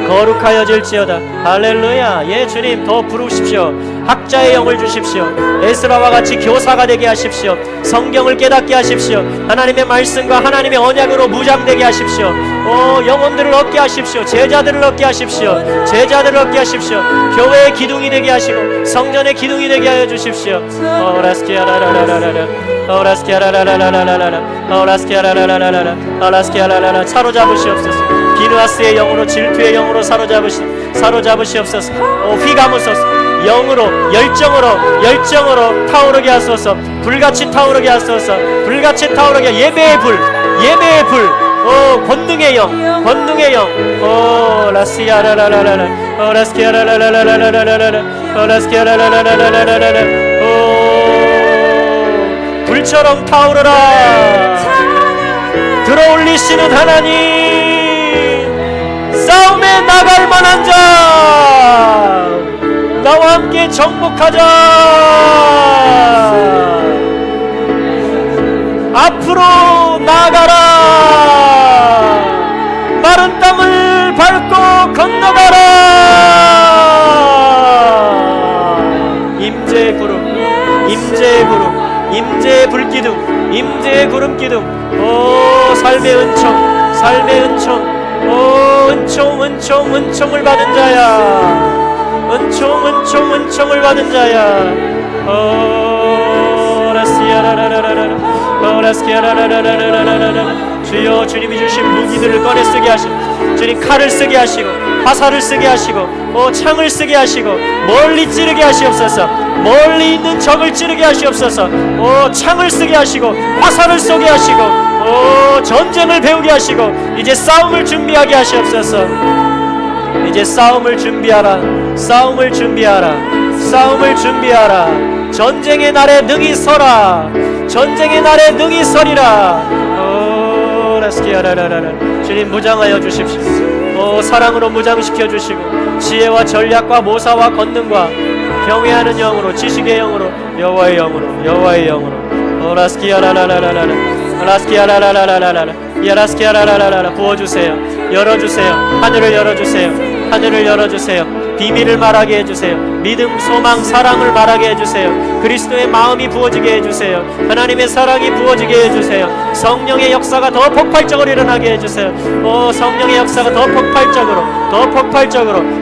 거룩하여질지어다. 할렐루야. 예, 주님, 더 부르십시오. 학자의 영을 주십시오. 에스라와 같이 교사가 되게 하십시오. 성경을 깨닫게 하십시오. 하나님의 말씀과 하나님의 언약으로 무장되게 하십시오. 영혼들을 얻게 하십시오. 제자들을 얻게 하십시오. 제자들을 얻게 하십시오. 교회의 기둥이 되게 하시고 성전의 기둥이 되게 하여 주십시오. 라스키아라라라라라, 라스키아라라라라라라, 라스키아라라라라라, 사로잡으시옵소서. 비누아스의 영으로, 질투의 영으로 사로잡으시옵소서. 휘감으소서. 영으로, 열정으로 타오르게 하소서. 불같이 타오르게 하소서. 불같이 타오르게. 예배의 불, 권능의 영, 라스키아라라라라라, 라스키아라라라라라라라, 라스키아라라라라라라라. 불처럼 타오르라. 들어올리시는 하나님, 싸움에 나갈 만한 자, 나와 함께 정복하자. 앞으로 나아가라. 마른 땅을 밟고 건너가라. 임재의 구름, 임재의 불기둥, 임재의 구름기둥. 삶의 은총을 받은 자야. 은총을 받은 자야. 주여, 주님이 주신 무기들을 꺼내 쓰게 하시고, 주님 칼을 쓰게 하시고, 화살을 쓰게 하시고, 창을 쓰게 하시고, 멀리 찌르게 하시옵소서. 멀리 있는 적을 찌르게 하시옵소서. 창을 쓰게 하시고, 화살을 쏘게 하시고, 전쟁을 배우게 하시고, 이제 싸움을 준비하게 하시옵소서. 이제 싸움을 준비하라. 전쟁의 날에 능히 서라. 전쟁의 날에 능히 서리라. 라스키아라라라라. 주님, 무장하여 주십시오. 사랑으로 무장시켜 주시고, 지혜와 전략과 모사와 권능과 경외하는 영으로, 지식의 영으로, 여호와의 영으로. 라스키아라라라라라. 부어주세요. 하늘을 열어주세요. 비밀을 말하게 해주세요. 믿음, 소망, 사랑을 말하게 해주세요. 그리스도의 마음이 부어지게 해주세요. 하나님의 사랑이 부어지게 해주세요. 성령의 역사가 더 폭발적으로 일어나게 해주세요. 성령의 역사가 더 폭발적으로,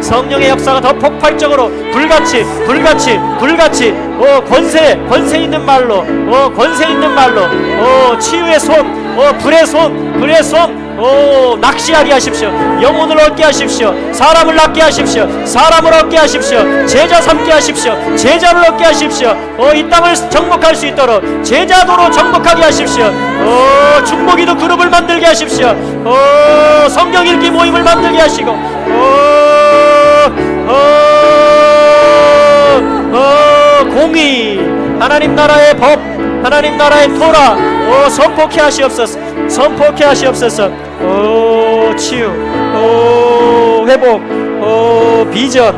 성령의 역사가 더 폭발적으로, 불같이, 권세 있는 말로, 치유의 손, 불의 손, 낚시하게 하십시오. 영혼을 얻게 하십시오. 사람을 낳게 하십시오. 사람을 얻게 하십시오. 제자 삼게 하십시오. 제자를 얻게 하십시오. 이 땅을 정복할 수 있도록 제자도로 정복하게 하십시오. 중보기도 그룹을 만들게 하십시오. 성경 읽기 모임을 만들게 하시고, 공의, 하나님 나라의 법, 하나님 나라의 토라, 선포케 하시옵소서. 치유, 회복, 비전,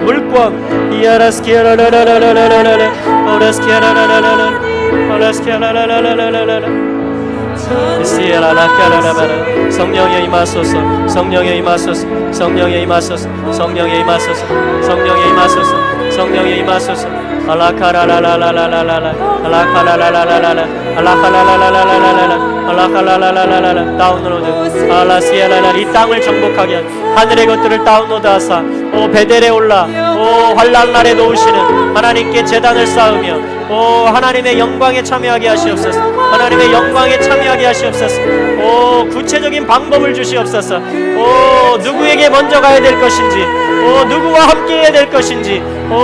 물권, 이아라스키아라라라라라라라 오라스키아라라라라라 오라스키아라라라라라라 시에라라카라라바라 성령의 임하소서 성령의 임하소서 성령의 임하소서 성령의 임하소서 성령의 임하소서 성령의 임하소서 알라카라라라라라라라 알라카라라라라라라 알라카라라라라라라 알라카라라라라라 다운로드 알라시아라라 이 땅을 정복하게 하늘의 것들을 다운로드하사 오 베델에 올라 오 환락날에 놓으시는 하나님께 제단을 쌓으며 오 하나님의 영광에 참여하게 하시옵소서 하나님의 영광에 참여하게 하시옵소서 오 구체적인 방법을 주시옵소서 오 누구에게 먼저 가야 될 것인지 오 누구와 함께 해야 될 것인지 오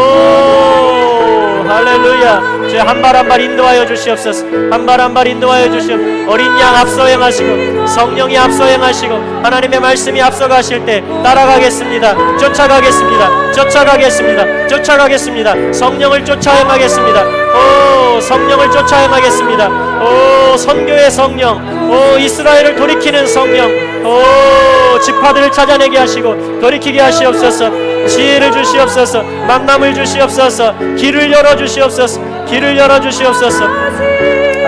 할렐루야 주 한 발 한 발 인도하여 주시옵소서 한 발 한 발 인도하여 주시옵소서 어린 양 앞서 행하시고 성령이 앞서 행하시고 하나님의 말씀이 앞서 가실 때 따라가겠습니다 쫓아가겠습니다 쫓아가겠습니다 쫓아가겠습니다 성령을 쫓아 행하겠습니다 오 성령을 쫓아 행하겠습니다 오 선교의 성령 오 이스라엘을 돌이키는 성령 오 지파들을 찾아내게 하시고 돌이키게 하시옵소서 지혜를 주시옵소서 만남을 주시옵소서 길을 열어주시옵소서 길을 열어주시옵소서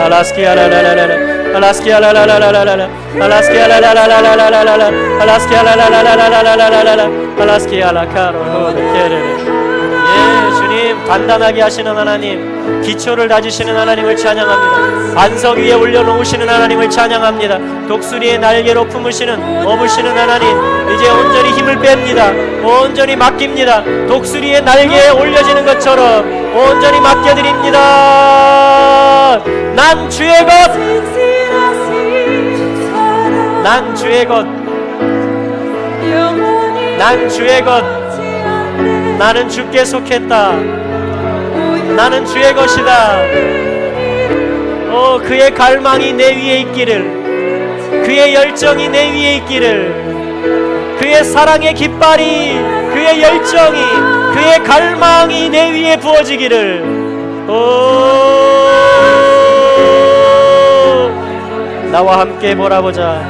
알라스키아라라라라라 알라스키아라라라라라라 알라스키아라라라라라라라 알라스키아라라라라라라라 알라스키아라카로호데케레레 예 주님 단단하게 하시는 하나님 기초를 다지시는 하나님을 찬양합니다 반석 위에 올려놓으시는 하나님을 찬양합니다 독수리의 날개로 품으시는 업으시는 하나님 이제 온전히 힘을 뺍니다 온전히 맡깁니다 독수리의 날개에 올려지는 것처럼 온전히 맡겨드립니다 난 주의 것 난 주의 것 난 주의 것 나는 주께 속했다 나는 주의 것이다 오 그의 갈망이 내 위에 있기를 그의 열정이 내 위에 있기를 그의 사랑의 깃발이 그의 열정이 그의 갈망이 내 위에 부어지기를 오 나와 함께 몰아보자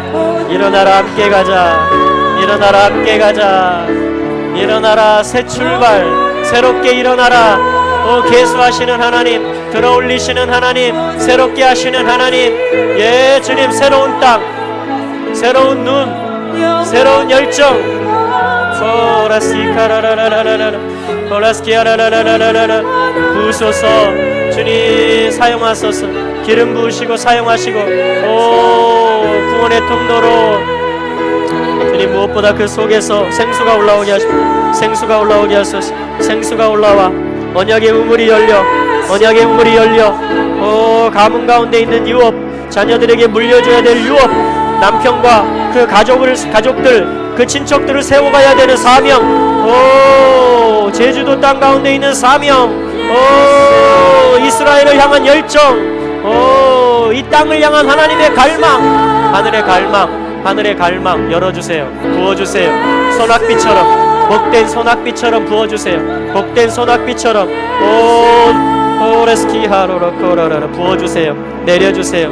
일어나라 함께 가자 일어나라 함께 가자 일어나라 새 출발 새롭게 일어나라 오 계수하시는 하나님 들어올리시는 하나님 새롭게 하시는 하나님 예 주님 새로운 땅 새로운 눈 새로운 열정 오라스키아라라라라라 오라스키아라라라라라 부으소서 주님 사용하소서 기름 부으시고 사용하시고 오 구원의 통로로 주님 무엇보다 그 속에서 생수가 올라오게 하시고 생수가 올라오게 하소서 생수가 올라와 언약의 우물이 열려 언약의 우물이 열려 오 가문 가운데 있는 유업 자녀들에게 물려줘야 될 유업 남편과 그 가족들 그 친척들을 세워가야 되는 사명 오 제주도 땅 가운데 있는 사명 오 이스라엘을 향한 열정 오 이 땅을 향한 하나님의 갈망 하늘의 갈망 열어주세요 부어주세요 소낙비처럼 복된 소낙비처럼 부어주세요 복된 소낙비처럼 오 레스키하로로코라라 부어주세요 내려주세요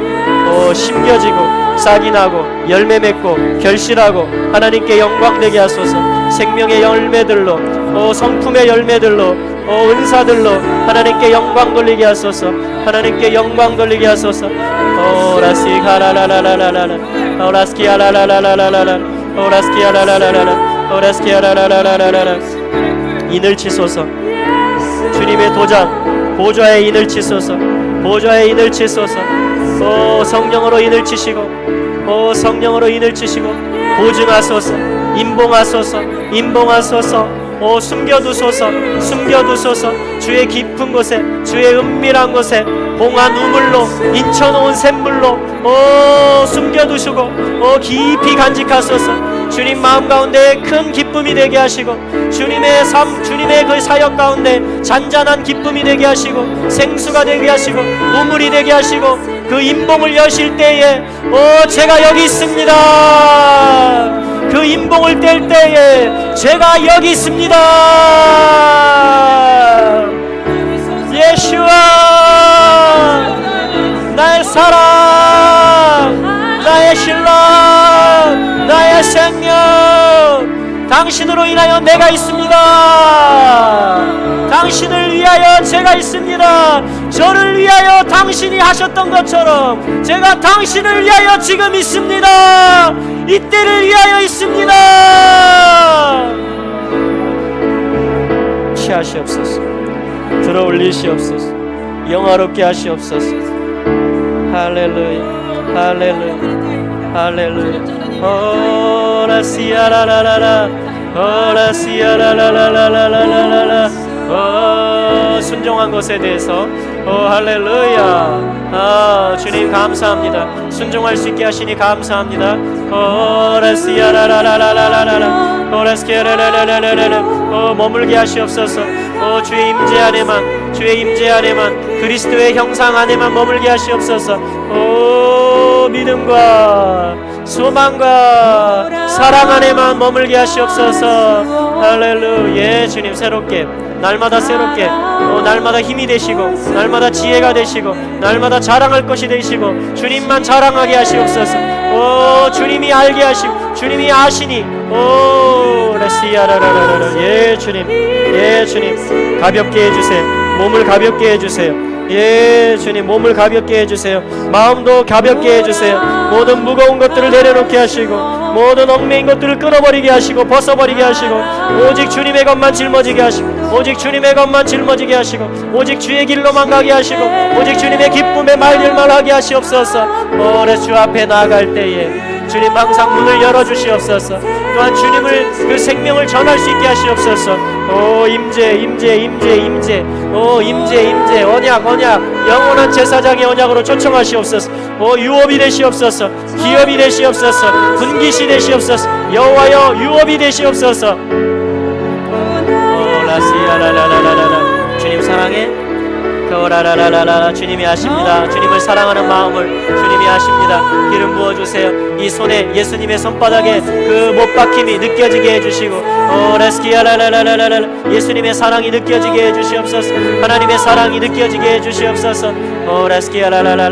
오 심겨지고 싹이 나고 열매 맺고 결실하고 하나님께 영광되게 하소서 생명의 열매들로 오 성품의 열매들로 오 은사들로 하나님께 영광 돌리게 하소서 하나님께 영광 돌리게 하소서 오 라스키하라라라라라라 오 라스키하라라라라라라 오 라스키하라라라라라 오 라스키하라라라라라라 인을 치소서 주님의 도장 보좌에 인을 치소서 보좌에 인을 치소서 오 성령으로 인을 치시고 오 성령으로 인을 치시고 보증하소서 인봉하소서 인봉하소서 오 숨겨두소서 숨겨두소서 주의 깊은 곳에 주의 은밀한 곳에 봉한 우물로 인쳐놓은 샘물로 오 숨겨두시고 오 깊이 간직하소서 주님 마음 가운데 큰 기쁨이 되게 하시고 주님의 삶 주님의 그 사역 가운데 잔잔한 기쁨이 되게 하시고 생수가 되게 하시고 우물이 되게 하시고 그 인봉을 여실 때에 오 제가 여기 있습니다 그 인봉을 뗄 때에 제가 여기 있습니다 예수와 나의 사랑 나의 신랑 나의 생명 당신으로 인하여 내가 있습니다. 당신을 위하여 제가 있습니다. 저를 위하여 당신이 하셨던 것처럼 제가 당신을 위하여 지금 있습니다. 이때를 위하여 있습니다. 취하시옵소서. 들어올리시옵소서. 영화롭게 하시옵소서. 할렐루야, 할렐루야, 할렐루야. 오라시아라라라라, 오라시아라라라라라라라라. 순종한 것에 대해서 할렐루야. 주님 감사합니다. 순종할 수 있게 하시니 감사합니다. 오라시아라라라라라라라, 오라시아라라라라라라. 머물게 하시옵소서. 주의 임재 안에만, 주의 임재 안에만, 그리스도의 형상 안에만 머물게 하시옵소서. 믿음과 소망과 사랑 안에만 머물게 하시옵소서. 할렐루야. 예, 주님 새롭게, 날마다 새롭게, 날마다 힘이 되시고, 날마다 지혜가 되시고, 날마다 자랑할 것이 되시고, 주님만 자랑하게 하시옵소서. 주님이 알게 하시고, 주님이 아시니, 레시아라라라라. 예, 주님, 예, 주님, 가볍게 해주세요. 몸을 가볍게 해주세요. 예, 주님, 몸을 가볍게 해주세요. 마음도 가볍게 해주세요. 모든 무거운 것들을 내려놓게 하시고, 모든 얽매인 것들을 끊어버리게 하시고, 벗어버리게 하시고, 오직 주님의 것만 짊어지게 하시고, 오직 주님의 것만 짊어지게 하시고, 오직 주의 길로만 가게 하시고, 오직 주님의 기쁨의 말들만 하게 하시옵소서. 주 앞에 나아갈 때에 주님 항상 문을 열어주시옵소서. 또한 주님을, 그 생명을 전할 수 있게 하시옵소서. 임재, 임재, 임재, 임재, 임재, 임재, 언약, 언약, 영원한 제사장의 언약으로 초청하시옵소서. 유업이 되시옵소서. 기업이 되시옵소서. 분깃이 되시옵소서. 여호와여 유업이 되시옵소서. 라시아라라라라라. 주님 사랑해. 라라라라라. 주님이 아십니다. 주님을 사랑하는 마음을 주님이 아십니다. 기름 부어주세요. 이 손에, 예수님의 손바닥에 그 못박힘이 느껴지게 해주시고, 레스키아라라라라라. 예수님의 사랑이 느껴지게 해주시옵소서. 하나님의 사랑이 느껴지게 해주시옵소서. 레스키아라라라.